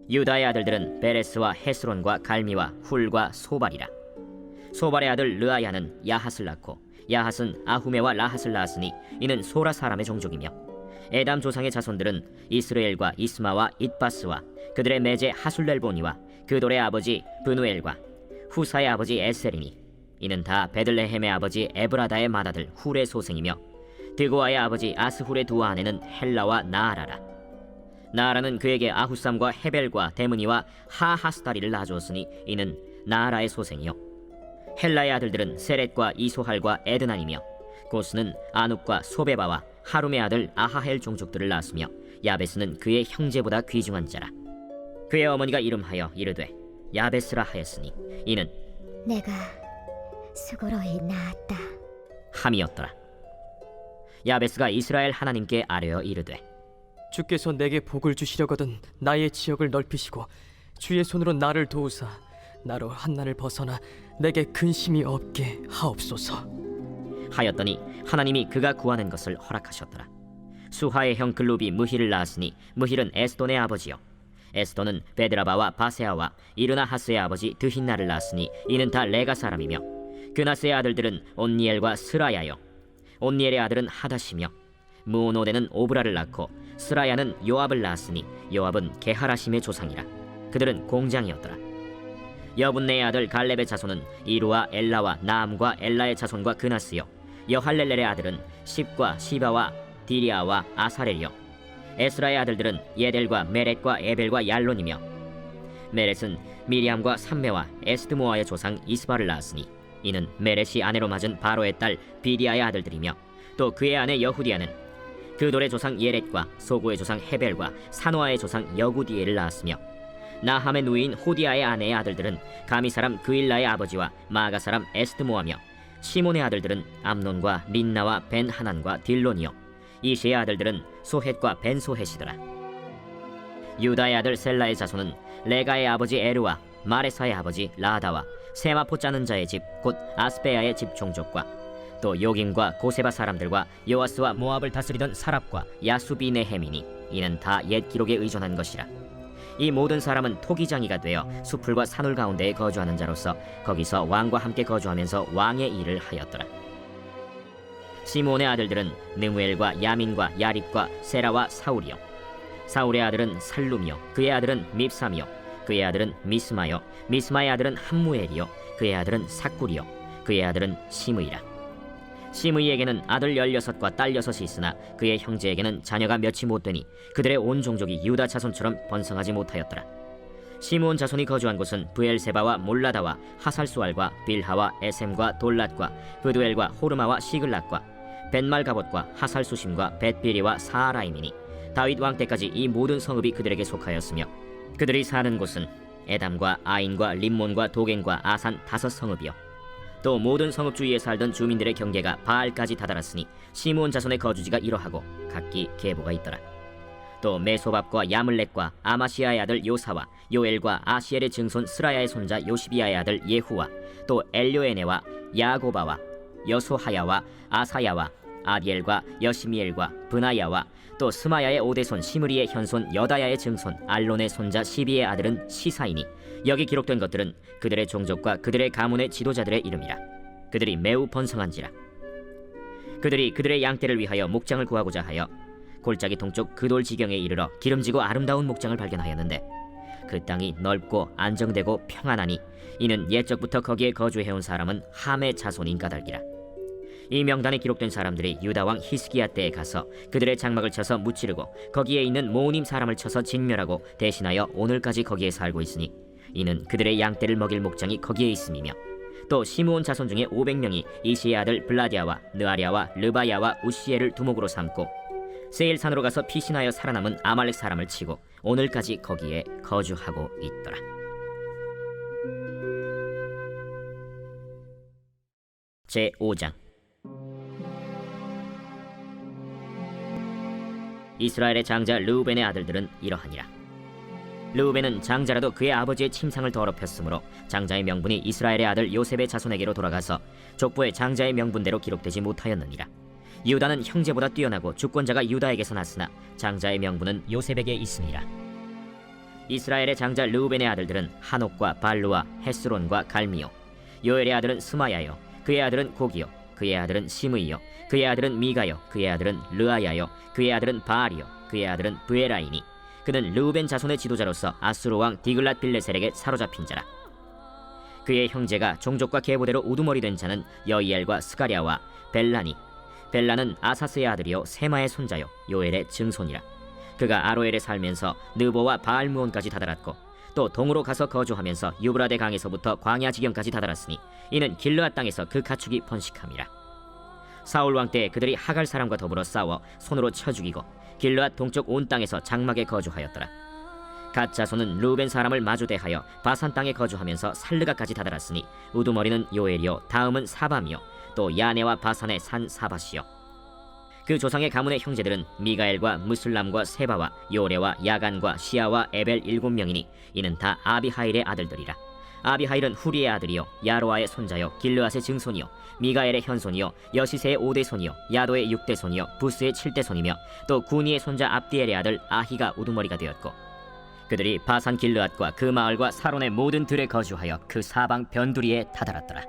유다의 아들들은 베레스와 헤스론과 갈미와 훌과 소발이라. 소발의 아들 르아야는 야핫을 낳고 야핫은 아후메와 라핫을 낳았으니 이는 소라 사람의 종족이며 에담 조상의 자손들은 이스라엘과 이스마와 잇바스와 그들의 매제 하술렐본이와 그돌의 아버지 브누엘과 후사의 아버지 에셀이니 이는 다 베들레헴의 아버지 에브라다의 맏아들 훌의 소생이며 드고아의 아버지 아스훌의 두 아내는 헬라와 나아라라. 나아라는 그에게 아후삼과 헤벨과 데므니와 하하스다리를 낳아주었으니 이는 나아라의 소생이요 헬라의 아들들은 세렛과 이소할과 에드난이며 고스는 아눕과 소베바와 하룸의 아들 아하헬 종족들을 낳았으며 야베스는 그의 형제보다 귀중한 자라. 그의 어머니가 이름하여 이르되 야베스라 하였으니 이는 내가 수고로이 낳았다 함이었더라. 야베스가 이스라엘 하나님께 아뢰어 이르되 주께서 내게 복을 주시려거든 나의 지역을 넓히시고 주의 손으로 나를 도우사 나로 한난을 벗어나 내게 근심이 없게 하옵소서. 하였더니 하나님이 그가 구하는 것을 허락하셨더라. 수하의 형 글룹이 무힐을 낳았으니 무힐은 에스돈의 아버지요 에스돈은 베드라바와 바세아와 이르나하스의 아버지 드힌나를 낳았으니 이는 다 레가 사람이며 그나스의 아들들은 온니엘과 스라야요 온니엘의 아들은 하다시며 무오노데는 오브라를 낳고 스라야는 요압을 낳았으니 요압은 게하라심의 조상이라. 그들은 공장이었더라. 여분네의 아들 갈렙의 자손은 이루와 엘라와 나암과 엘라의 자손과 그나스요 여할렐렐의 아들은 십과 시바와 디리아와 아사렐이요 에스라의 아들들은 예델과 메렛과 에벨과 얄론이며 메렛은 미리암과 삼메와 에스드모아의 조상 이스바를 낳았으니 이는 메렛이 아내로 맞은 바로의 딸 비디아의 아들들이며 또 그의 아내 여후디아는 그돌의 조상 예렛과 소고의 조상 헤벨과 사노아의 조상 여구디엘을 낳았으며 나함의 누이인 호디아의 아내의 아들들은 가미 사람 그일라의 아버지와 마가 사람 에스드모아며 시몬의 아들들은 암논과 린나와 벤하난과 딜론이요 이시의 아들들은 소헷과 벤소헷이더라. 유다의 아들 셀라의 자손은 레가의 아버지 에르와 마레사의 아버지 라다와 세마포 짜는 자의 집 곧 아스베야의 집 종족과 또 요김과 고세바 사람들과 요아스와 모압을 다스리던 사랍과 야수비네헤미니 이는 다 옛 기록에 의존한 것이라. 이 모든 사람은 토기장이가 되어 수풀과 산울 가운데에 거주하는 자로서 거기서 왕과 함께 거주하면서 왕의 일을 하였더라. 시몬의 아들들은 느무엘과 야민과 야립과 세라와 사울이요 사울의 아들은 살룸이요 그의 아들은 밉삼이요 그의 아들은 미스마요 미스마의 아들은 함무엘이요 그의 아들은 삭굴이요 그의 아들은 시므이라. 시므이에게는 아들 16과 딸 6이 있으나 그의 형제에게는 자녀가 몇이 못되니 그들의 온 종족이 유다 자손처럼 번성하지 못하였더라. 시므온 자손이 거주한 곳은 브엘세바와 몰라다와 하살수알과 빌하와 에셈과 돌랏과 브두엘과 호르마와 시글락과 벤말가봇과 하살수심과 벳비리와 사하라임이니 다윗 왕 때까지 이 모든 성읍이 그들에게 속하였으며 그들이 사는 곳은 에담과 아인과 림몬과 도겐과 아산 5성읍이요 또 모든 성읍 주위에 살던 주민들의 경계가 바알까지 다다랐으니 시므온 자손의 거주지가 이러하고 각기 계보가 있더라. 또 메소밥과 야물렉과 아마시아의 아들 요사와 요엘과 아시엘의 증손 스라야의 손자 요시비아의 아들 예후와 또 엘료에네와 야고바와 여소하야와 아사야와 아디엘과 여시미엘과 브나야와 또 스마야의 오대손 시므리의 현손 여다야의 증손 알론의 손자 시비의 아들은 시사이니 여기 기록된 것들은 그들의 종족과 그들의 가문의 지도자들의 이름이라. 그들이 매우 번성한지라. 그들이 그들의 양떼를 위하여 목장을 구하고자 하여 골짜기 동쪽 그돌 지경에 이르러 기름지고 아름다운 목장을 발견하였는데 그 땅이 넓고 안정되고 평안하니 이는 옛적부터 거기에 거주해온 사람은 함의 자손인 까닭이라. 이 명단에 기록된 사람들이 유다왕 히스기야 때에 가서 그들의 장막을 쳐서 무찌르고 거기에 있는 모우님 사람을 쳐서 진멸하고 대신하여 오늘까지 거기에 살고 있으니 이는 그들의 양떼를 먹일 목장이 거기에 있음이며 또 시므온 자손 중에 500명이 이시의 아들 블라디아와 느아리아와 르바야와 우시엘을 두목으로 삼고 세일산으로 가서 피신하여 살아남은 아말렉 사람을 치고 오늘까지 거기에 거주하고 있더라. 제5장 이스라엘의 장자 르우벤의 아들들은 이러하니라. 르우벤은 장자라도 그의 아버지의 침상을 더럽혔으므로 장자의 명분이 이스라엘의 아들 요셉의 자손에게로 돌아가서 족보의 장자의 명분대로 기록되지 못하였느니라. 유다는 형제보다 뛰어나고 주권자가 유다에게서 났으나 장자의 명분은 요셉에게 있으니라. 이스라엘의 장자 르우벤의 아들들은 한옥과 발루와 헤스론과 갈미요 요엘의 아들은 스마야요 그의 아들은 고기요 그의 아들은 시므이요 그의 아들은 미가요 그의 아들은 르아야요 그의 아들은 바알이요 그의 아들은 브에라이니 그는 르우벤 자손의 지도자로서 아수르 왕 디글랏 빌레셀에게 사로잡힌 자라. 그의 형제가 종족과 계보대로 우두머리 된 자는 여이엘과 스가랴와 벨라니 벨라는 아사스의 아들이요 세마의 손자요 요엘의 증손이라. 그가 아로엘에 살면서 느보와 바알무온까지 다다랐고 또 동으로 가서 거주하면서 유브라데 강에서부터 광야 지경까지 다다랐으니 이는 길르앗 땅에서 그 가축이 번식함이라. 사울 왕 때 그들이 하갈 사람과 더불어 싸워 손으로 쳐 죽이고 길르앗 동쪽 온 땅에서 장막에 거주하였더라. 갓 자손은 르우벤 사람을 마주대하여 바산 땅에 거주하면서 살르가까지 다다랐으니 우두머리는 요엘이요 다음은 사밤이요 또 야네와 바산의 산 사바시요 그 조상의 가문의 형제들은 미가엘과 무슬람과 세바와 요레와 야간과 시아와 에벨 7명이니 이는 다 아비하일의 아들들이라. 아비하일은 후리의 아들이요 야로아의 손자요 길르앗의 증손이요 미가엘의 현손이요 여시세의 5대 손이요 야도의 6대 손이요 부스의 7대 손이며 또 구니의 손자 압디엘의 아들 아히가 우두머리가 되었고, 그들이 바산 길르앗과 그 마을과 사론의 모든 들에 거주하여 그 사방 변두리에 다다랐더라.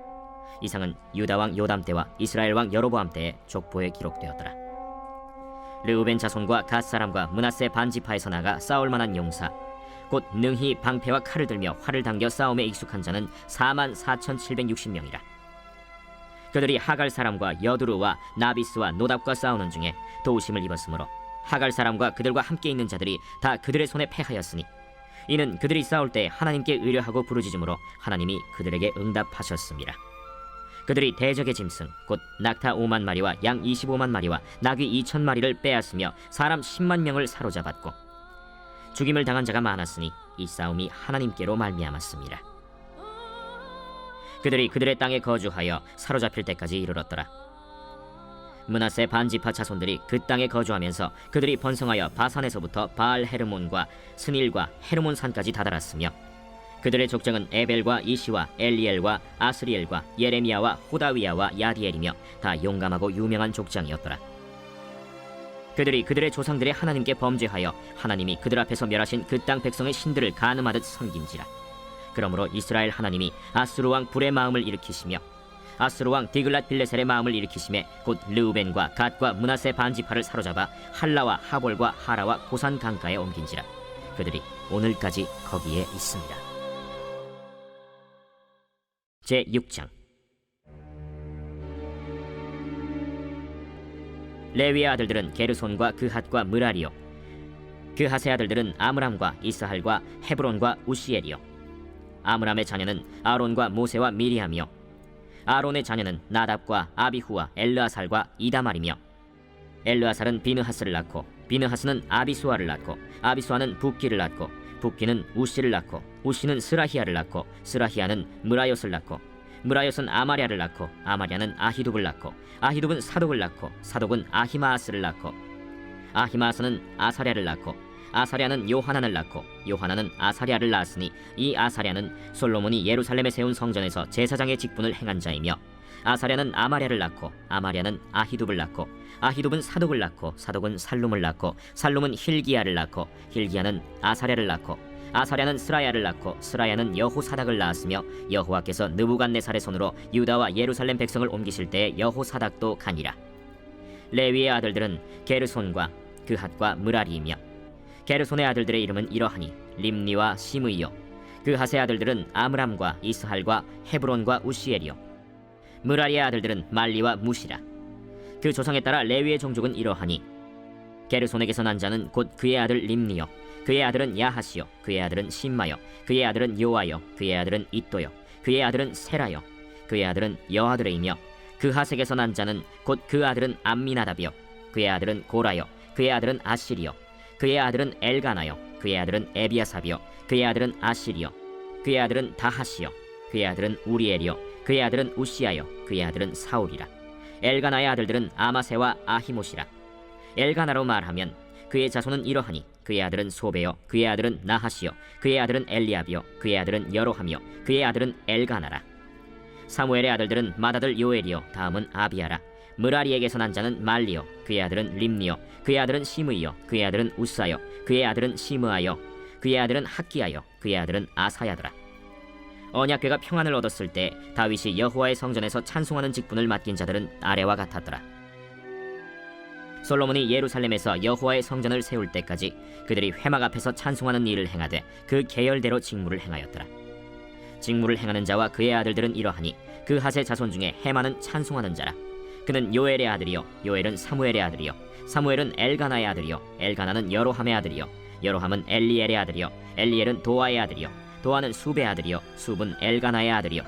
이상은 유다 왕 요담 때와 이스라엘 왕 여로보암 때의 족보에 기록되었더라. 르우벤 자손과 갓 사람과 므낫세 반지파에서 나가 싸울 만한 용사, 곧 능히 방패와 칼을 들며 활을 당겨 싸움에 익숙한 자는 44,760명이라. 그들이 하갈 사람과 여두루와 나비스와 노답과 싸우는 중에 도우심을 입었으므로 하갈 사람과 그들과 함께 있는 자들이 다 그들의 손에 패하였으니, 이는 그들이 싸울 때 하나님께 의뢰하고 부르짖음으로 하나님이 그들에게 응답하셨습니다. 그들이 대적의 짐승 곧 낙타 5만 마리와 양 25만 마리와 나귀 2천 마리를 빼앗으며 사람 10만 명을 사로잡았고, 죽임을 당한 자가 많았으니 이 싸움이 하나님께로 말미암았습니다. 그들이 그들의 땅에 거주하여 사로잡힐 때까지 이르렀더라. 므낫세 반지파 자손들이 그 땅에 거주하면서 그들이 번성하여 바산에서부터 바알 헤르몬과 스닐과 헤르몬 산까지 다다랐으며, 그들의 족장은 에벨과 이시와 엘리엘과 아스리엘과 예레미야와 호다위야와 야디엘이며 다 용감하고 유명한 족장이었더라. 그들이 그들의 조상들의 하나님께 범죄하여 하나님이 그들 앞에서 멸하신 그 땅 백성의 신들을 간음하듯 섬긴지라. 그러므로 이스라엘 하나님이 아수르 왕 불의 마음을 일으키시며 아수르 왕 디글랏 빌레셀의 마음을 일으키심에 곧 르우벤과 갓과 므낫세 반지파를 사로잡아 할라와 하볼과 하라와 고산 강가에 옮긴지라. 그들이 오늘까지 거기에 있습니다. 제6장. 레위의 아들들은 게르손과 그핫과 므라리요, 그핫의 아들들은 아므람과 이스할과 헤브론과 우시엘이요. 아므람의 자녀는 아론과 모세와 미리암이요, 아론의 자녀는 나답과 아비후와 엘르아살과 이다말이며, 엘르아살은 비느하스를 낳고 비느하스는 아비수아를 낳고 아비수아는 붓기를 낳고 붓기는 우시를 낳고 우시는 스라히야를 낳고 스라히야는 므라옅을 낳고 므라옅은 아마랴를 낳고 아마랴는 아히둡을 낳고 아히둡은 사독을 낳고 사독은 아히마아스를 낳고 아히마아스는 아사랴를 낳고 아사랴는 요하난을 낳고 요하난은 아사랴를 낳았으니 이 아사랴는 솔로몬이 예루살렘에 세운 성전에서 제사장의 직분을 행한 자이며, 아사랴는 아마랴를 낳고 아마랴는 아히둡을 낳고 아히둡은 사독을 낳고 사독은 살룸을 낳고 살룸은 힐기야를 낳고 힐기야는 아사랴를 낳고 아사랴는 스라야를 낳고 스라야는 여호사닥을 낳았으며, 여호와께서 느부갓네살의 손으로 유다와 예루살렘 백성을 옮기실 때에 여호사닥도 가니라. 레위의 아들들은 게르손과 그핫과 므라리이며, 게르손의 아들들의 이름은 이러하니 림니와 시므이요, 그핫의 아들들은 아므람과 이스할과 헤브론과 우시엘이요, 므라리의 아들들은 말리와 무시라. 그 조상에 따라 레위의 종족은 이러하니, 게르손에게서 난 자는 곧 그의 아들 림니요, 그의 아들은 야하시요, 그의 아들은 심마요, 그의 아들은 요아요, 그의 아들은 이또요, 그의 아들은 세라요, 그의 아들은 여아들이며, 그핫에게서 난 자는 곧 그 아들은 암미나답이요, 그의 아들은 고라요, 그의 아들은 아시리요, 그의 아들은 엘가나요, 그의 아들은 에비아삽이요, 그의 아들은 아시리요, 그의 아들은 다하시요, 그의 아들은 우리엘이요, 그의 아들은 우시아요, 그의 아들은 사울이라. 엘가나의 아들들은 아마세와 아히못이라. 엘가나로 말하면 그의 자손은 이러하니, 그의 아들은 소베요, 그의 아들은 나하시요, 그의 아들은 엘리압이요, 그의 아들은 여로함이요, 그의 아들은 엘가나라. 사무엘의 아들들은 맏아들 요엘이요, 다음은 아비아라. 므라리에게서 난 자는 말리요, 그의 아들은 림니요, 그의 아들은 시므이요, 그의 아들은 우사요, 그의 아들은 시므아요, 그의 아들은 학기야요, 그의 아들은 아사야더라. 언약궤가 평안을 얻었을 때 다윗이 여호와의 성전에서 찬송하는 직분을 맡긴 자들은 아래와 같았더라. 솔로몬이 예루살렘에서 여호와의 성전을 세울 때까지 그들이 회막 앞에서 찬송하는 일을 행하되 그 계열대로 직무를 행하였더라. 직무를 행하는 자와 그의 아들들은 이러하니, 그핫의 자손 중에 헤마는 찬송하는 자라. 그는 요엘의 아들이요, 요엘은 사무엘의 아들이요, 사무엘은 엘가나의 아들이요, 엘가나는 여로함의 아들이요, 여로함은 엘리엘의 아들이요, 엘리엘은 도아의 아들이요, 도아는 숲의 아들이요, 숲은 엘가나의 아들이요,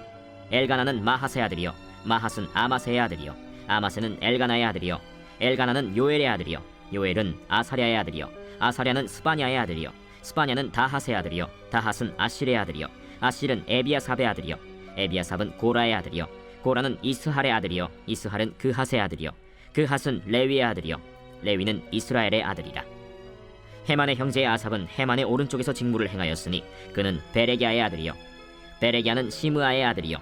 엘가나는 마하스의 아들이요, 마하스는 아마세의 아들이요, 아마세는 엘가나의 아들이요, 엘가나는 요엘의 아들이요, 요엘은 아사랴의 아들이요, 아사랴는 스바냐의 아들이요, 스바냐는 다핫의 아들이요, 다핫은 아실의 아들이요, 아실은 에비아삽의 아들이요, 에비아삽은 고라의 아들이요, 고라는 이스할의 아들이요, 이스할은 그핫의 아들이요, 그 핫은 레위의 아들이요 레위는 이스라엘의 아들이라. 헤만의 형제 아삽은 헤만의 오른쪽에서 직무를 행하였으니 그는 베레기아의 아들이요 베레기아는 시므아의 아들이요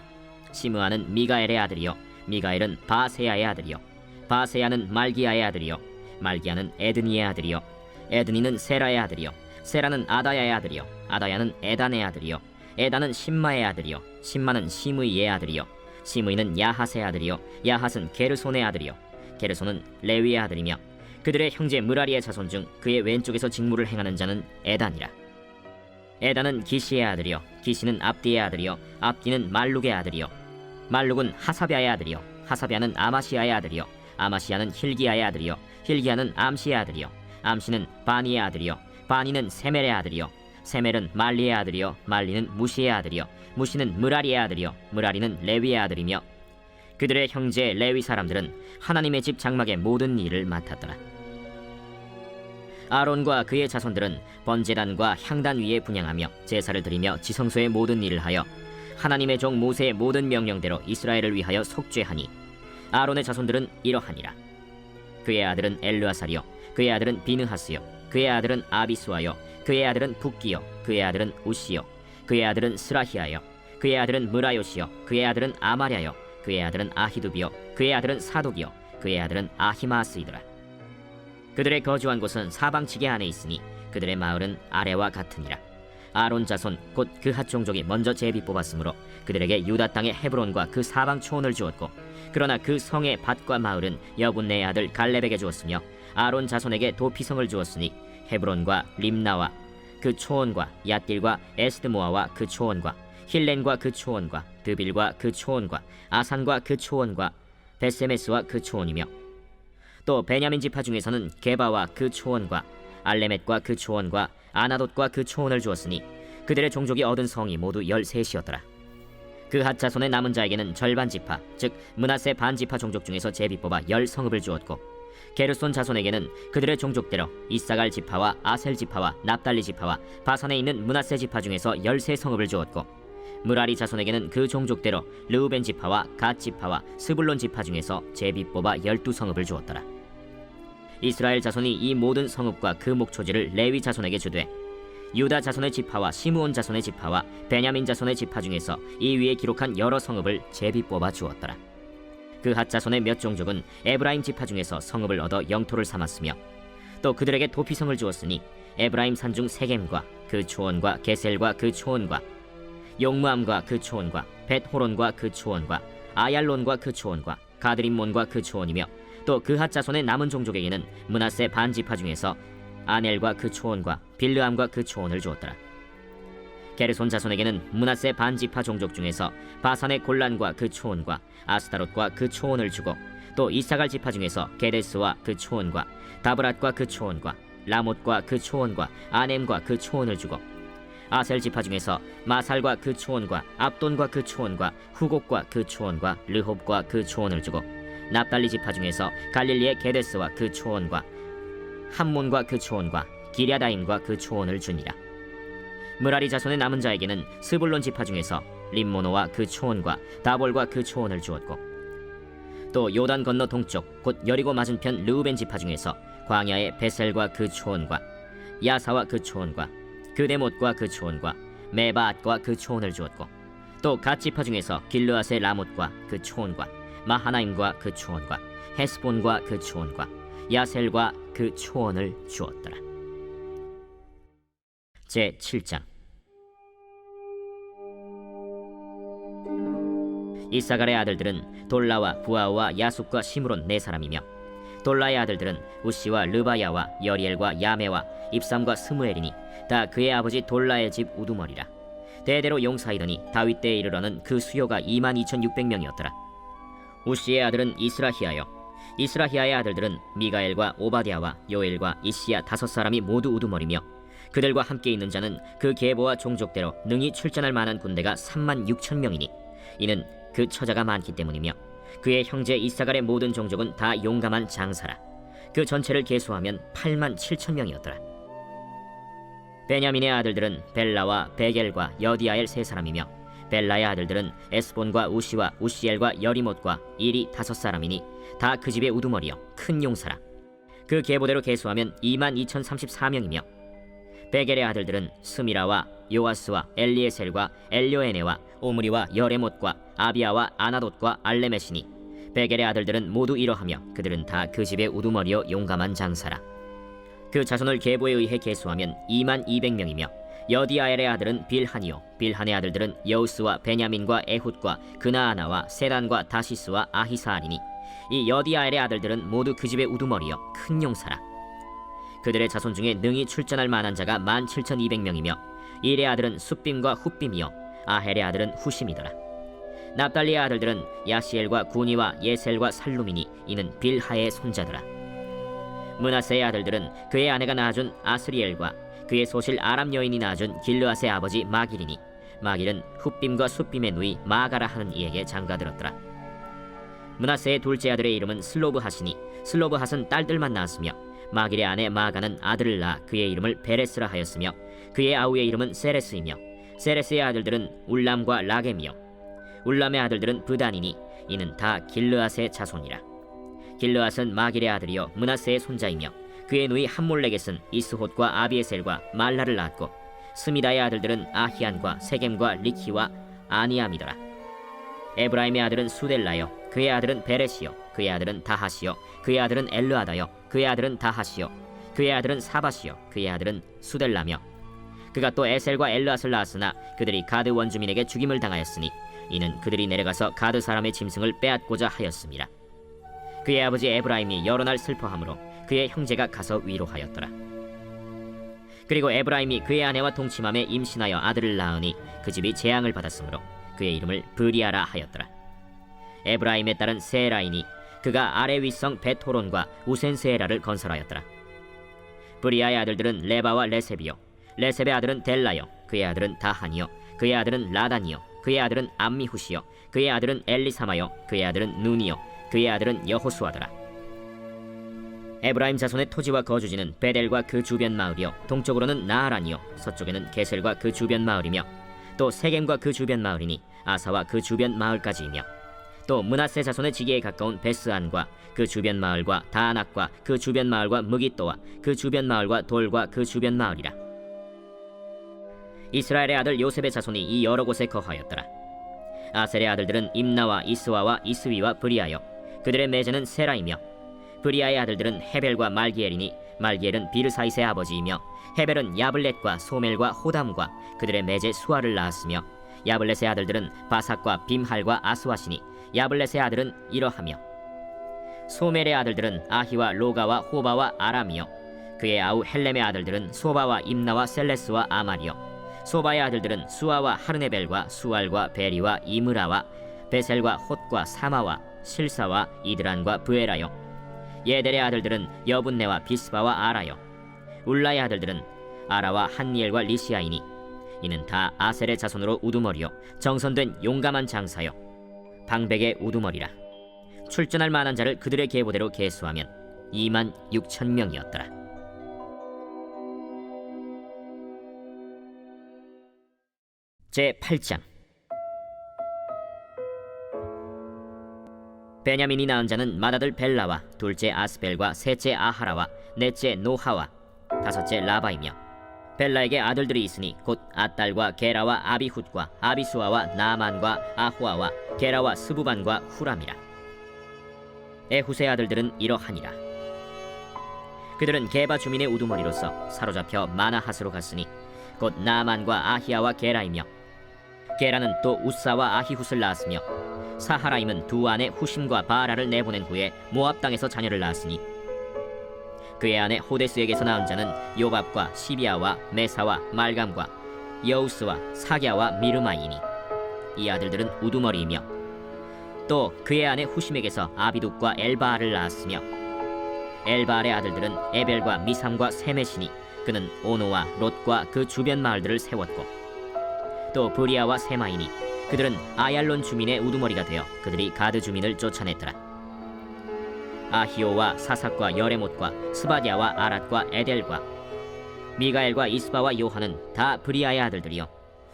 시므아는 미가엘의 아들이요 미가엘은 바세야의 아들이요 바세야는 말기야의 아들이요 말기야는 에드니의 아들이요 에드니는 세라의 아들이요 세라는 아다야의 아들이요 아다야는 에단의 아들이요 에단은 심마의 아들이요 심마는 시므이의 아들이요 시므이는 야핫의 아들이요 야핫은 게르손의 아들이요 게르손은 레위의 아들이며 그들의 형제 무라리의 자손 중 그의 왼쪽에서 직무를 행하는 자는 에단이라. 에단은 기시의 아들이요 기시는 압디의 아들이요 압디는 말룩의 아들이요 말룩은 하사비아의 아들이요 하사비아는 아마시아의 아들이요 아마시아는 힐기야의 아들이요 힐기야는 암시의 아들이요 암시는 바니의 아들이요 바니는 세멜의 아들이요 세멜은 말리의 아들이요 말리는 무시의 아들이요 무시는 무라리의 아들이요 무라리는 레위의 아들이며 그들의 형제 레위 사람들은 하나님의 집 장막의 모든 일을 맡았더라. 아론과 그의 자손들은 번제단과 향단 위에 분향하며 제사를 드리며 지성소의 모든 일을 하여 하나님의 종 모세의 모든 명령대로 이스라엘을 위하여 속죄하니 아론의 자손들은 이러하니라. 그의 아들은 엘르아살이요 그의 아들은 비느하스요 그의 아들은 아비수아요 그의 아들은 붓기요 그의 아들은 우시요 그의 아들은 스라히아요 그의 아들은 무라요시요 그의 아들은 아마랴요 그의 아들은 아히두비요 그의 아들은 사독이요 그의 아들은 아히마스이더라. 그들의 거주한 곳은 사방지게 안에 있으니 그들의 마을은 아래와 같으니라. 아론 자손 곧 그핫 종족이 먼저 제비 뽑았으므로 그들에게 유다 땅의 헤브론과 그 사방 초원을 주었고 그러나 그 성의 밭과 마을은 여분네의 아들 갈렙에게 주었으며 아론 자손에게 도피성을 주었으니 헤브론과 림나와 그 초원과 얏길과 에스드모아와 그 초원과 힐렌과 그 초원과 드빌과 그 초원과 아산과 그 초원과 베세메스와 그 초원이며 또 베냐민 지파 중에서는 게바와 그 초원과 알레멧과 그 초원과 아나돗과 그 초원을 주었으니 그들의 종족이 얻은 성이 모두 13이었더라. 그 핫 자손의 남은 자에게는 절반 지파 즉 므낫세 반 지파 종족 중에서 제비 뽑아 10성읍을 주었고 게르손 자손에게는 그들의 종족대로 이사갈 지파와 아셀 지파와 납달리 지파와 바산에 있는 므낫세 지파 중에서 13성읍을 주었고 무라리 자손에게는 그 종족대로 르우벤 지파와 갓 지파와 스불론 지파 중에서 제비 뽑아 12성읍을 주었더라. 이스라엘 자손이 이 모든 성읍과 그 목초지를 레위 자손에게 주되 유다 자손의 지파와 시므온 자손의 지파와 베냐민 자손의 지파 중에서 이 위에 기록한 여러 성읍을 제비 뽑아 주었더라. 그 핫 자손의 몇 종족은 에브라임 지파 중에서 성읍을 얻어 영토를 삼았으며 또 그들에게 도피성을 주었으니 에브라임 산중 세겜과 그 초원과 게셀과 그 초원과 용무암과 그 초원과 벳호론과 그 초원과 아얄론과 그 초원과 가드림몬과 그 초원이며 또 그 핫 자손의 남은 종족에게는 므낫세 반 지파 중에서 아넬과 그 초원과 빌르암과 그 초원을 주었더라. 게르손 자손에게는 므낫세 반 지파 종족 중에서 바산의 골란과 그 초원과 아스타롯과 그 초원을 주고 또 이사갈 지파 중에서 게데스와 그 초원과 다브랏과 그 초원과 라못과 그 초원과 아넴과 그 초원을 주고 아셀 지파 중에서 마살과 그 초원과 압돈과 그 초원과 후곡과 그 초원과 르홉과 그 초원을 주고 납달리 지파 중에서 갈릴리의 게데스와 그 초원과 함몬과 그 초원과 기랴다임과 그 초원을 주니라. 무라리 자손의 남은 자에게는 스불론 지파 중에서 림모노와 그 초원과 다볼과 그 초원을 주었고 또 요단 건너 동쪽 곧 여리고 맞은편 르우벤 지파 중에서 광야의 베셀과 그 초원과 야사와 그 초원과 그데못과 그 초원과 메바앗과 그 초원을 주었고 또 갓 지파 중에서 길르앗의 라못과 그 초원과 마하나임과 그 초원과 헤스본과 그 초원과 야셀과 그 초원을 주었더라. 제7장 이사갈의 아들들은 돌라와 부아와 야숫과 시므론 4사람이며 돌라의 아들들은 우시와 르바야와 여리엘과 야메와 입삼과 스무엘이니 다 그의 아버지 돌라의 집 우두머리라. 대대로 용사이더니 다윗 때에 이르러는 그 수요가 22,600명이었더라. 우시의 아들은 이스라히야요 이스라히야의 아들들은 미가엘과 오바댜와 요엘과 이시야 5사람이 모두 우두머리며 그들과 함께 있는 자는 그 계보와 종족대로 능히 출전할 만한 군대가 36,000명이니 이는 그 처자가 많기 때문이며 그의 형제 이사갈의 모든 종족은 다 용감한 장사라. 그 전체를 계수하면 87,000명이었더라. 베냐민의 아들들은 벨라와 베겔과 여디아엘 3사람이며 벨라의 아들들은 에스본과 우시와 우시엘과 여리못과 일이 5사람이니 다 그 집의 우두머리여 큰 용사라. 그 계보대로 계수하면 22,034명이며 베겔의 아들들은 스미라와 요아스와 엘리에셀과 엘료에네와 오므리와 여레못과 아비아와 아나돗과 알레메시니 베겔의 아들들은 모두 이러하며 그들은 다 그 집의 우두머리여 용감한 장사라. 그 자손을 계보에 의해 계수하면 22,200명이며 여디아엘의 아들은 빌한이요 빌한의 아들들은 여우스와 베냐민과 에훗과 그나아나와 세단과 다시스와 아히사알이니 이 여디아엘의 아들들은 모두 그 집의 우두머리여 큰 용사라. 그들의 자손 중에 능히 출전할 만한 자가 17,200명이며 일의 아들은 숫빔과 훗빔이요 아헬의 아들은 후심이더라. 납달리의 아들들은 야시엘과 구니와 예셀과 살룸이니 이는 빌하의 손자더라. 므낫세의 아들들은 그의 아내가 낳아준 아스리엘과 그의 소실 아람 여인이 낳아준 길르앗의 아버지 마길이니 마길은 훗빔과 숫빔의 누이 마가라 하는 이에게 장가들었더라. 므낫세의 둘째 아들의 이름은 슬로브핫이니 슬로브핫은 딸들만 낳았으며 마길의 아내 마가는 아들을 낳아 그의 이름을 베레스라 하였으며 그의 아우의 이름은 세레스이며 세레스의 아들들은 울람과 라겜이요 울람의 아들들은 브단이니 이는 다 길르앗의 자손이라. 길르앗은 마길의 아들이요 므낫세의 손자이며 그의 누이 함몰렉겟은 이스홑과 아비에셀과 말라를 낳았고 스미다의 아들들은 아히안과 세겜과 리키와 아니암이더라. 에브라임의 아들은 수델라요 그의 아들은 베레시요 그의 아들은 다하시요 그의 아들은 엘르아다요 그의 아들은 다하시요 그의 아들은 사바시요 그의 아들은 수델라며 그가 또 에셀과 엘르앗을 낳았으나 그들이 가드 원주민에게 죽임을 당하였으니 이는 그들이 내려가서 가드 사람의 짐승을 빼앗고자 하였습니다. 그의 아버지 에브라임이 여러 날 슬퍼하므로 그의 형제가 가서 위로하였더라. 그리고 에브라임이 그의 아내와 동침함에 임신하여 아들을 낳으니 그 집이 재앙을 받았으므로 그의 이름을 브리아라 하였더라. 에브라임의 딸은 세라이니 그가 아래 윗성 베토론과 우센세라를 건설하였더라. 브리아의 아들들은 레바와 레셉이요 레셉의 아들은 델라요 그의 아들은 다한이요 그의 아들은 라단이요 그의 아들은 암미후시요 그의 아들은 엘리사마요 그의 아들은 눈이요 그의 아들은 여호수아더라. 에브라임 자손의 토지와 거주지는 베델과 그 주변 마을이요 동쪽으로는 나하란이요 서쪽에는 게셀과 그 주변 마을이며 또 세겜과 그 주변 마을이니 아사와 그 주변 마을까지이며 또 므낫세 자손의 지기에 가까운 베스안과 그 주변 마을과 다안악과 그 주변 마을과 무깃도와 그 주변 마을과 돌과 그 주변 마을이라. 이스라엘의 아들 요셉의 자손이 이 여러 곳에 거하였더라. 아셀의 아들들은 임나와 이스와와 이스위와 브리아요 그들의 매제는 세라이며 브리아의 아들들은 헤벨과 말기엘이니 말기엘은 비르사이스의 아버지이며 헤벨은 야블렛과 소멜과 호담과 그들의 매제 수아를 낳았으며 야블렛의 아들들은 바삭과 빔할과 아스와시니 야블렛의 아들은 이러하며 소멜의 아들들은 아히와 로가와 호바와 아람이요 그의 아우 헬렘의 아들들은 소바와 임나와 셀레스와 아말이요 소바의 아들들은 수아와 하르네벨과 수알과 베리와 이므라와 베셀과 홑과 사마와 실사와 이드란과 브에라요 예델의 아들들은 여분네와 비스바와 아라요 울라의 아들들은 아라와 한니엘과 리시아이니 이는 다 아셀의 자손으로 우두머리요 정선된 용감한 장사요 방백의 우두머리라. 출전할 만한 자를 그들의 계보대로 계수하면 26,000명이었더라. 제8장 베냐민이 낳은 자는 맏아들 벨라와 둘째 아스벨과 셋째 아하라와 넷째 노하와 다섯째 라바이며 벨라에게 아들들이 있으니 곧 아딸과 게라와 아비훗과 아비수아와 나만과 아호아와 게라와 스부반과 후람이라. 에훗의 아들들은 이러하니라. 그들은 게바 주민의 우두머리로서 사로잡혀 마나핫으로 갔으니 곧 나만과 아히야와 게라이며 게라는 또 우사와 아히훗을 낳았으며 사하라임은 두 아내 후심과 바라를 내보낸 후에 모압 땅에서 자녀를 낳았으니 그의 아내 호데스에게서 낳은 자는 요밥과 시비아와 메사와 말감과 여우스와 사갸와 미르마이니 이 아들들은 우두머리이며 또 그의 아내 후심에게서 아비둑과 엘바알을 낳았으며 엘바알의 아들들은 에벨과 미삼과 세메시니 그는 오노와 롯과 그 주변 마을들을 세웠고 또 브리아와 세마이니 그들은 아얄론 주민의 우두머리가 되어 그들이 가드 주민을 쫓아냈더라. 아히오와 사삭과 여레못과 스바디아와 아랏과 에델과 미가엘과 이스바와 요한은 다 브리아의 아들들이요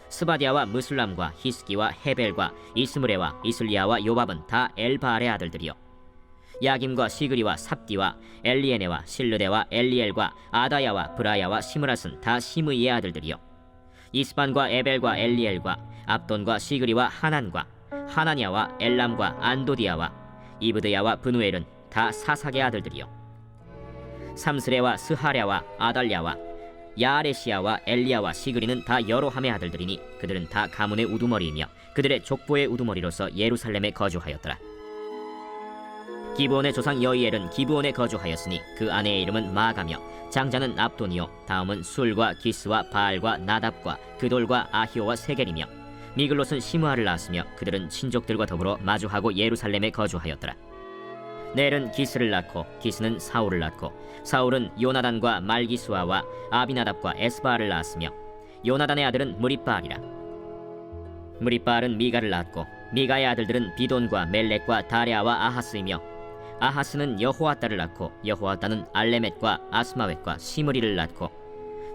스바디아와 무술람과 히스기와 헤벨과 이스므레와 이슬리아와 요밥은 다 엘바알의 아들들이요 야김과 시그리와 삽디와 엘리에네와 실르데와 엘리엘과 아다야와 브라야와 시므랏은 다 시므이의 아들들이요 이스반과 에벨과 엘리엘과 압돈과 시그리와 하난과 하나냐와 엘람과 안도디아와 이브드야와 브누엘은 다 사삭의 아들들이요 삼스레와 스하랴와 아달랴와 야아레시아와 엘리야와 시그리는 다 여로함의 아들들이니 그들은 다 가문의 우두머리이며 그들의 족보의 우두머리로서 예루살렘에 거주하였더라. 기브온의 조상 여이엘은 기브온에 거주하였으니 그 아내의 이름은 마가며 장자는 압돈이요 다음은 술과 기스와 바알과 나답과 그돌과 아히오와 세겔이며 미글롯은 시므아를 낳았으며 그들은 친족들과 더불어 마주하고 예루살렘에 거주하였더라. 넬은 기스를 낳고 기스는 사울을 낳고 사울은 요나단과 말기수아와 아비나답과 에스바알을 낳았으며 요나단의 아들은 무리바알이라. 무리바알은 미가를 낳았고 미가의 아들들은 비돈과 멜렉과 다레아와 아하스이며 아하스는 여호와따를 낳고 여호와따는 알레멧과 아스마웻과 시므리를 낳고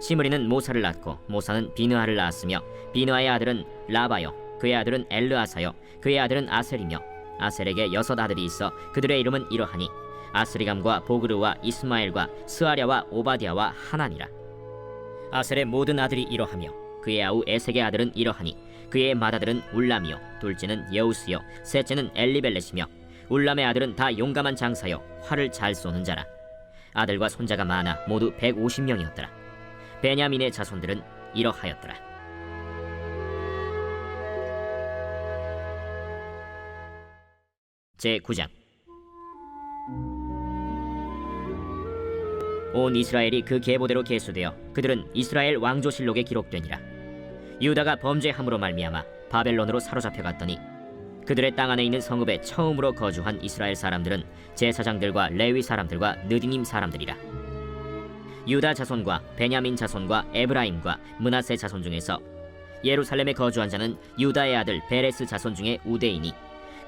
시므리는 모사를 낳고 모사는 비느하를 낳았으며 비느하의 아들은 라바요 그의 아들은 엘르아사요 그의 아들은 아셀이며 아셀에게 6 아들이 있어 그들의 이름은 이러하니 아스리감과 보그르와 이스마엘과 스아랴와 오바디아와 하나니라. 아셀의 모든 아들이 이러하며 그의 아우 에색의 아들은 이러하니 그의 맏아들은 울람이요 둘째는 여우스요 셋째는 엘리벨렛이며 울람의 아들은 다 용감한 장사요 활을 잘 쏘는 자라. 아들과 손자가 많아 모두 150명이었더라. 베냐민의 자손들은 이러하였더라. 제9장 온 이스라엘이 그 계보대로 계수되어 그들은 이스라엘 왕조실록에 기록되니라. 유다가 범죄함으로 말미암아 바벨론으로 사로잡혀갔더니 그들의 땅 안에 있는 성읍에 처음으로 거주한 이스라엘 사람들은 제사장들과 레위 사람들과 느디님 사람들이라. 유다 자손과 베냐민 자손과 에브라임과 므낫세 자손 중에서 예루살렘에 거주한 자는 유다의 아들 베레스 자손 중에 우대이니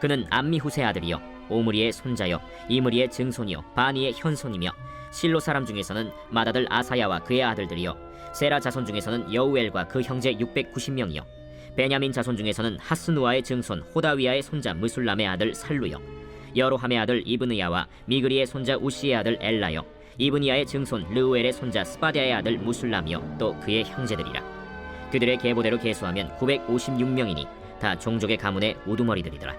그는 암미후세 아들이요 오므리의 손자요 이므리의 증손이요 바니의 현손이며 실로 사람 중에서는 맏아들 아사야와 그의 아들들이요 세라 자손 중에서는 여우엘과 그 형제 690명이요 베냐민 자손 중에서는 하스누아의 증손 호다위아의 손자 무술람의 아들 살루요 여로함의 아들 이브느야와 미그리의 손자 우시의 아들 엘라요 이브니야의 증손 르우엘의 손자 스바디아의 아들 무술람이요 또 그의 형제들이라. 그들의 계보대로 계수하면 956명이니 다 종족의 가문의 우두머리들이더라.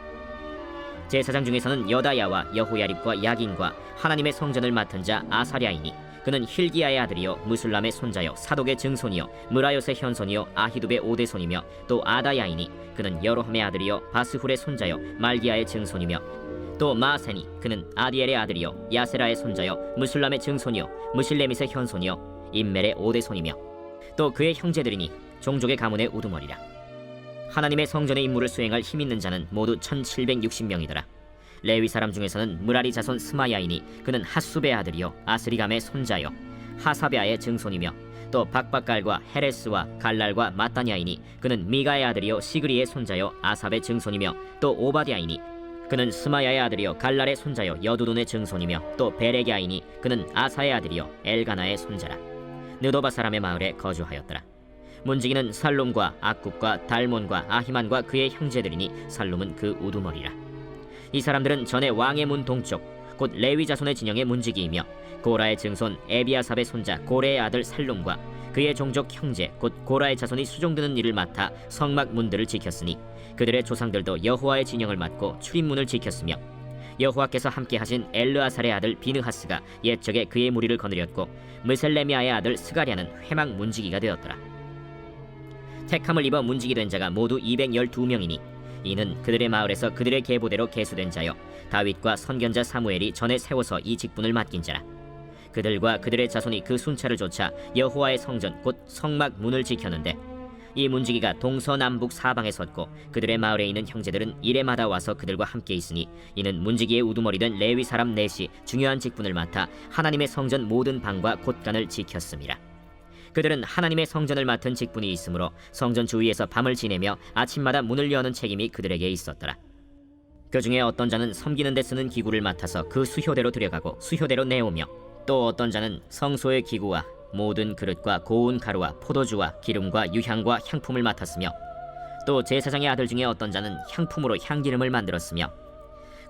제사장 중에서는 여다야와 여호야립과 야긴과 하나님의 성전을 맡은 자 아사랴이니 그는 힐기야의 아들이요 무술람의 손자요 사독의 증손이요 무라요의 현손이요 아히둡의 오대손이며 또 아다야이니 그는 여로함의 아들이요 바스훌의 손자요 말기야의 증손이며 또 마세니 그는 아디엘의 아들이요 야세라의 손자요 무술람의 증손이요 무실레밋의 현손이요 임멜의 오대손이며 또 그의 형제들이니 종족의 가문의 우두머리라. 하나님의 성전의 임무를 수행할 힘 있는 자는 모두 1760명이더라. 레위 사람 중에서는 무라리 자손 스마야이니 그는 핫숲의 아들이요 아스리감의 손자요 하사베아의 증손이며 또 박박갈과 헤레스와 갈랄과 마따냐이니 그는 미가의 아들이요 시그리의 손자요 아삽의 증손이며 또 오바디아이니 그는 스마야의 아들이요 갈랄의 손자요 여두돈의 증손이며 또 베레기아이니 그는 아사의 아들이요 엘가나의 손자라. 느도바 사람의 마을에 거주하였더라. 문지기는 살롬과 악굽과 달몬과 아히만과 그의 형제들이니 살롬은 그 우두머리라. 이 사람들은 전에 왕의 문 동쪽 곧 레위 자손의 진영의 문지기이며 고라의 증손 에비아삽의 손자 고레의 아들 살롬과 그의 종족 형제 곧 고라의 자손이 수종드는 일을 맡아 성막 문들을 지켰으니 그들의 조상들도 여호와의 진영을 맡고 출입문을 지켰으며 여호와께서 함께 하신 엘르아살의 아들 비느하스가 옛적에 그의 무리를 거느렸고 무셀레미아의 아들 스가랴는 회막 문지기가 되었더라. 택함을 입어 문지기 된 자가 모두 212명이니 이는 그들의 마을에서 그들의 계보대로 계수된 자요 다윗과 선견자 사무엘이 전에 세워서 이 직분을 맡긴 자라. 그들과 그들의 자손이 그 순찰을 좇아 여호와의 성전 곧 성막 문을 지켰는데 이 문지기가 동서남북 사방에 섰고 그들의 마을에 있는 형제들은 이레마다 와서 그들과 함께 있으니 이는 문지기의 우두머리 된 레위 사람 넷이 중요한 직분을 맡아 하나님의 성전 모든 방과 곳간을 지켰음이라. 그들은 하나님의 성전을 맡은 직분이 있으므로 성전 주위에서 밤을 지내며 아침마다 문을 여는 책임이 그들에게 있었더라. 그 중에 어떤 자는 섬기는 데 쓰는 기구를 맡아서 그 수효대로 들여가고 수효대로 내오며 또 어떤 자는 성소의 기구와 모든 그릇과 고운 가루와 포도주와 기름과 유향과 향품을 맡았으며 또 제사장의 아들 중에 어떤 자는 향품으로 향기름을 만들었으며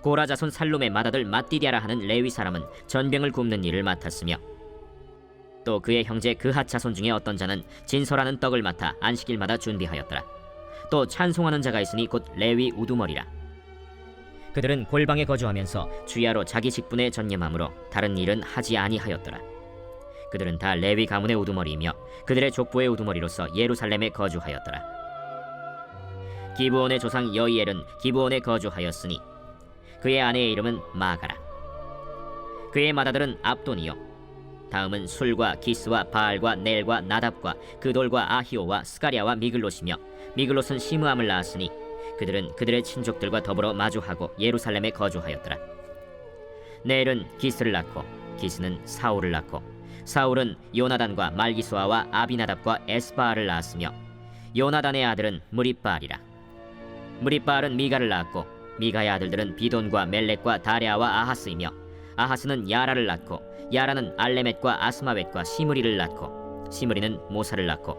고라 자손 살룸의 맏아들 mat디디아라 하는 레위 사람은 전병을 굽는 일을 맡았으며 또 그의 형제 그핫 자손 중에 어떤 자는 진설하는 떡을 맡아 안식일마다 준비하였더라. 또 찬송하는 자가 있으니 곧 레위 우두머리라. 그들은 골방에 거주하면서 주야로 자기 직분에 전념함으로 다른 일은 하지 아니하였더라. 그들은 다 레위 가문의 우두머리이며 그들의 족보의 우두머리로서 예루살렘에 거주하였더라. 기브온의 조상 여이엘은 기브온에 거주하였으니 그의 아내의 이름은 마가라. 그의 맏아들은 압돈이요 다음은 술과 기스와 바알과 넬과 나답과 그돌과 아히오와 스가랴와 미글롯이며 미글롯은 시므암을 낳았으니 그들은 그들의 친족들과 더불어 마주하고 예루살렘에 거주하였더라. 넬은 기스를 낳고 기스는 사울을 낳고 사울은 요나단과 말기수아와 아비나답과 에스바알을 낳았으며 요나단의 아들은 무립바알이라. 무립바알은 미가를 낳았고 미가의 아들들은 비돈과 멜렉과 다레아와 아하스이며 아하스는 야라를 낳고 야라는 알레멧과 아스마웻과 시므리를 낳고 시므리는 모사를 낳고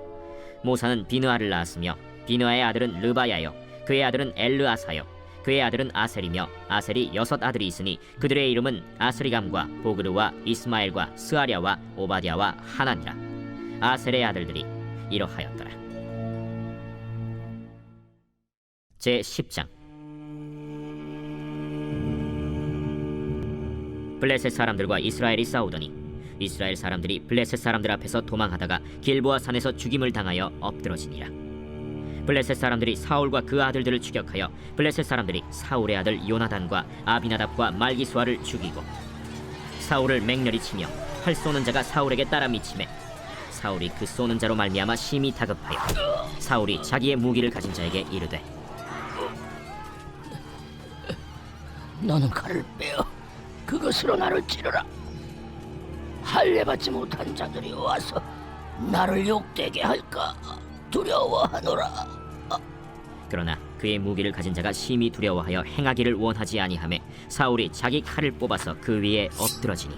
모사는 비느아를 낳았으며 비느아의 아들은 르바야요 그의 아들은 엘르아사요 그의 아들은 아셀이며 아셀이 6 아들이 있으니 그들의 이름은 아스리감과 보그르와 이스마엘과 스아랴와 오바댜와 하나니라. 아셀의 아들들이 이러하였더라. 제10장 블레셋 사람들과 이스라엘이 싸우더니 이스라엘 사람들이 블레셋 사람들 앞에서 도망하다가 길보아 산에서 죽임을 당하여 엎드러지니라. 블레셋 사람들이 사울과 그 아들들을 추격하여 블레셋 사람들이 사울의 아들 요나단과 아비나답과 말기수아를 죽이고 사울을 맹렬히 치며 활 쏘는 자가 사울에게 따라 미치매 사울이 그 쏘는 자로 말미암아 심히 다급하여 사울이 자기의 무기를 가진 자에게 이르되 너는 칼을 빼어 그것으로 나를 찌르라. 할례받지 못한 자들이 와서 나를 욕되게 할까 두려워하노라. 그러나 그의 무기를 가진 자가 심히 두려워하여 행하기를 원하지 아니하매 사울이 자기 칼을 뽑아서 그 위에 엎드러지니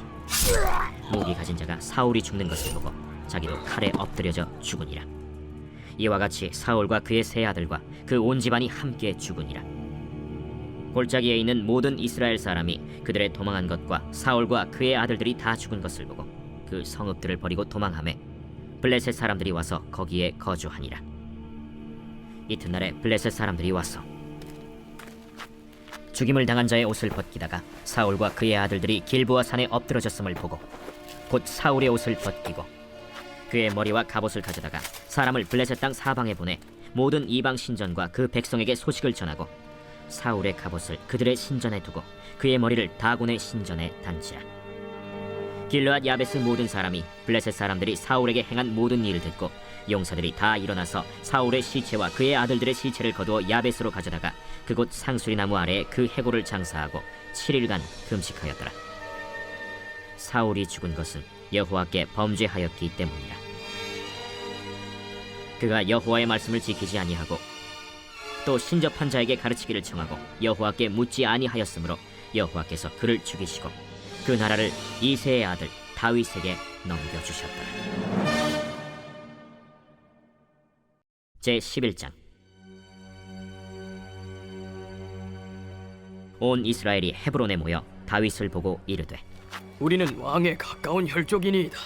무기 가진 자가 사울이 죽는 것을 보고 자기도 칼에 엎드려져 죽으니라. 이와 같이 사울과 그의 세 아들과 그 온 집안이 함께 죽으니라. 골짜기에 있는 모든 이스라엘 사람이 그들의 도망한 것과 사울과 그의 아들들이 다 죽은 것을 보고 그 성읍들을 버리고 도망하매 블레셋 사람들이 와서 거기에 거주하니라. 이튿날에 블레셋 사람들이 와서 죽임을 당한 자의 옷을 벗기다가 사울과 그의 아들들이 길보아 산에 엎드러졌음을 보고 곧 사울의 옷을 벗기고 그의 머리와 갑옷을 가져다가 사람을 블레셋 땅 사방에 보내 모든 이방 신전과 그 백성에게 소식을 전하고 사울의 갑옷을 그들의 신전에 두고 그의 머리를 다곤의 신전에 단지라. 길르앗 야베스 모든 사람이 블레셋 사람들이 사울에게 행한 모든 일을 듣고 용사들이 다 일어나서 사울의 시체와 그의 아들들의 시체를 거두어 야베스로 가져다가 그곳 상수리 나무 아래에 그 해골을 장사하고 7일간 금식하였더라. 사울이 죽은 것은 여호와께 범죄하였기 때문이라. 그가 여호와의 말씀을 지키지 아니하고 또 신접한 자에게 가르치기를 청하고 여호와께 묻지 아니하였으므로 여호와께서 그를 죽이시고 그 나라를 이새의 아들 다윗에게 넘겨주셨더라. 제11장 온 이스라엘이 헤브론에 모여 다윗을 보고 이르되 우리는 왕에 가까운 혈족이니이다.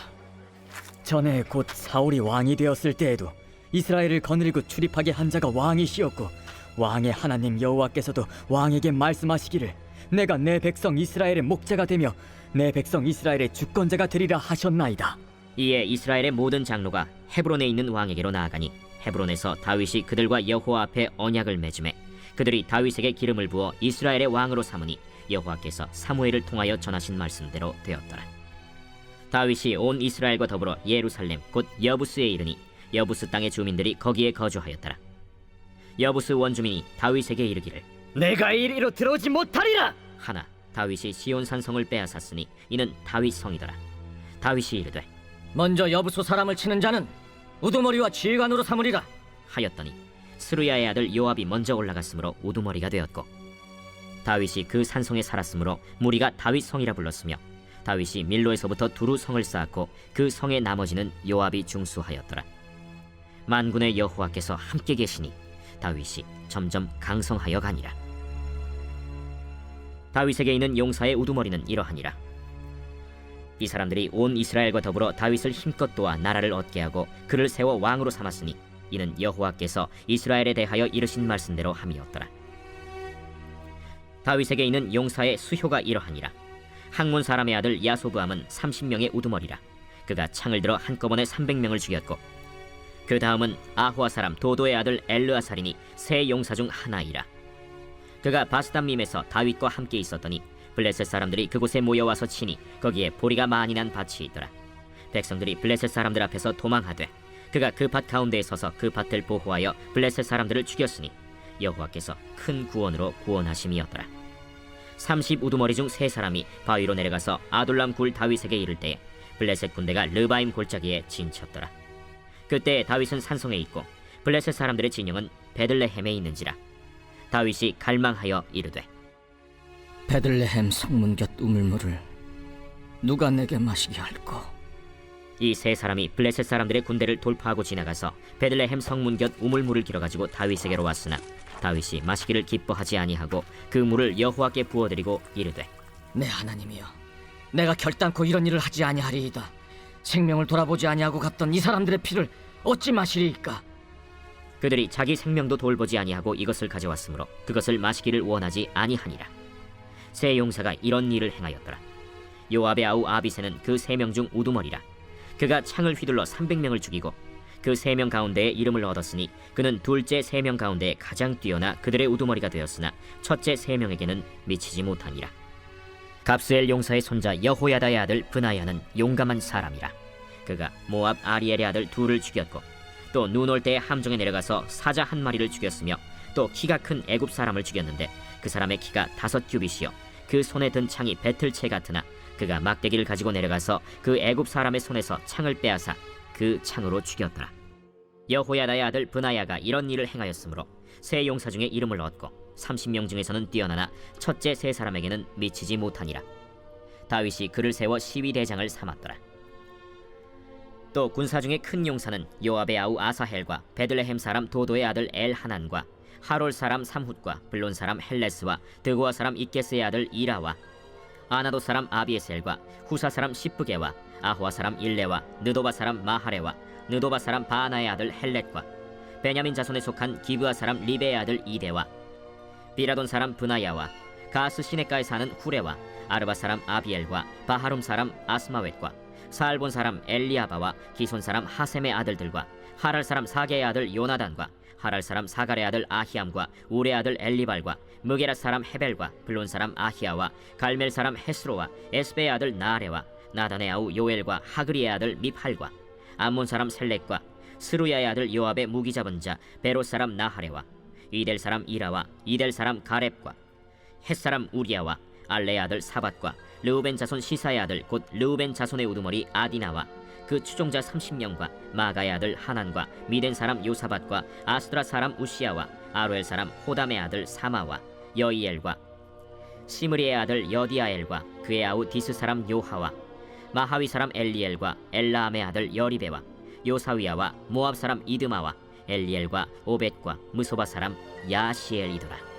전에 곧 사울이 왕이 되었을 때에도 이스라엘을 거느리고 출입하게 한 자가 왕이시었고 왕의 하나님 여호와께서도 왕에게 말씀하시기를 내가 내 백성 이스라엘의 목자가 되며 내 백성 이스라엘의 주권자가 되리라 하셨나이다. 이에 이스라엘의 모든 장로가 헤브론에 있는 왕에게로 나아가니 헤브론에서 다윗이 그들과 여호와 앞에 언약을 맺음에 그들이 다윗에게 기름을 부어 이스라엘의 왕으로 삼으니 여호와께서 사무엘을 통하여 전하신 말씀대로 되었더라. 다윗이 온 이스라엘과 더불어 예루살렘 곧 여부스에 이르니 여부스 땅의 주민들이 거기에 거주하였더라. 여부스 원주민이 다윗에게 이르기를 내가 이리로 들어오지 못하리라 하나 다윗이 시온산 성을 빼앗았으니 이는 다윗 성이더라. 다윗이 이르되 먼저 여부수 사람을 치는 자는 우두머리와 지휘관으로 삼으리라 하였더니 스루야의 아들 요압이 먼저 올라갔으므로 우두머리가 되었고 다윗이 그 산성에 살았으므로 무리가 다윗 성이라 불렀으며 다윗이 밀로에서부터 두루 성을 쌓았고 그 성의 나머지는 요압이 중수하였더라. 만군의 여호와께서 함께 계시니 다윗이 점점 강성하여 가니라. 다윗에게 있는 용사의 우두머리는 이러하니라. 이 사람들이 온 이스라엘과 더불어 다윗을 힘껏 도와 나라를 얻게 하고 그를 세워 왕으로 삼았으니 이는 여호와께서 이스라엘에 대하여 이르신 말씀대로 함이었더라. 다윗에게 있는 용사의 수효가 이러하니라. 학몬 사람의 아들 야소브암은 30명의 우두머리라. 그가 창을 들어 한꺼번에 300명을 죽였고 그 다음은 아호아 사람 도도의 아들 엘르아살이니 세 용사 중 하나이라. 그가 바스담밈에서 다윗과 함께 있었더니 블레셋 사람들이 그곳에 모여와서 치니 거기에 보리가 많이 난 밭이 있더라. 백성들이 블레셋 사람들 앞에서 도망하되 그가 그 밭 가운데에 서서 그 밭을 보호하여 블레셋 사람들을 죽였으니 여호와께서 큰 구원으로 구원하심이었더라. 30 우두머리 중 세 사람이 바위로 내려가서 아둘람 굴 다윗에게 이를 때에 블레셋 군대가 르바임 골짜기에 진쳤더라. 그때 다윗은 산성에 있고 블레셋 사람들의 진영은 베들레헴에 있는지라. 다윗이 갈망하여 이르되 베들레헴 성문 곁 우물물을 누가 내게 마시게 할꼬? 이 세 사람이 블레셋 사람들의 군대를 돌파하고 지나가서 베들레헴 성문 곁 우물물을 길어가지고 다윗에게로 왔으나 다윗이 마시기를 기뻐하지 아니하고 그 물을 여호와께 부어드리고 이르되 내 하나님이여, 내가 결단코 이런 일을 하지 아니하리이다. 생명을 돌아보지 아니하고 갔던 이 사람들의 피를 어찌 마시리이까? 그들이 자기 생명도 돌보지 아니하고 이것을 가져왔으므로 그것을 마시기를 원하지 아니하니라. 세 용사가 이런 일을 행하였더라. 요압의 아우 아비새는 그 3명 중 우두머리라. 그가 창을 휘둘러 300명을 죽이고 그 3명 가운데에 이름을 얻었으니 그는 둘째 3명 가운데 가장 뛰어나 그들의 우두머리가 되었으나 첫째 3명에게는 미치지 못하니라. 갑스엘 용사의 손자 여호야다의 아들 브나야는 용감한 사람이라. 그가 모압 아리엘의 아들 둘을 죽였고 또 눈 올 때에 함정에 내려가서 사자 한 마리를 죽였으며 또 키가 큰 애굽 사람을 죽였는데 그 사람의 키가 5규빗이요 그 손에 든 창이 배틀채 같으나 그가 막대기를 가지고 내려가서 그 애굽 사람의 손에서 창을 빼앗아 그 창으로 죽였더라. 여호야다의 아들 브나야가 이런 일을 행하였으므로 세 용사 중에 이름을 얻고 30명 중에서는 뛰어나나 첫째 세 사람에게는 미치지 못하니라. 다윗이 그를 세워 시위대장을 삼았더라. 또 군사 중에 큰 용사는 요압의 아우 아사헬과 베들레헴 사람 도도의 아들 엘하난과 하롤 사람 삼훗과 블론 사람 헬레스와 드고아 사람 이게스의 아들 이라와 아나도 사람 아비에셀과 후사 사람 시프게와 아호아 사람 일레와 느도바 사람 마하레와 느도바 사람 바나의 아들 헬렛과 베냐민 자손에 속한 기브아 사람 리베의 아들 이데와 비라돈 사람 브나야와 가스 시내가에 사는 후레와 아르바 사람 아비엘과 바하룸 사람 아스마웻과 사알본 사람 엘리아바와 기손 사람 하셈의 아들들과 하랄 사람 사게의 아들 요나단과 하랄 사람 사갈의 아들 아히암과 우레 아들 엘리발과 무게라 사람 헤벨과 블론 사람 아히야와 갈멜 사람 헤스로와 에스베의 아들 나아레와 나단의 아우 요엘과 하그리의 아들 미팔과 암몬 사람 셀렉과 스루야의 아들 요압의 무기 잡은 자 베롯 사람 나하레와 이델 사람 이라와 이델 사람 가렙과 헷 사람 우리야와 알레의 아들 사밧과 르우벤 자손 시사의 아들 곧 르우벤 자손의 우두머리 아디나와 그 추종자 30명과 마가의 아들 하난과 미덴 사람 요사밧과 아스드라 사람 우시야와 아로엘 사람 호담의 아들 사마와 여이엘과 시므리의 아들 여디아엘과 그의 아우 디스 사람 요하와 마하위 사람 엘리엘과 엘라암의 아들 여리베와 요사위야와 모압 사람 이드마와 엘리엘과 오벳과 무소바 사람 야시엘이더라.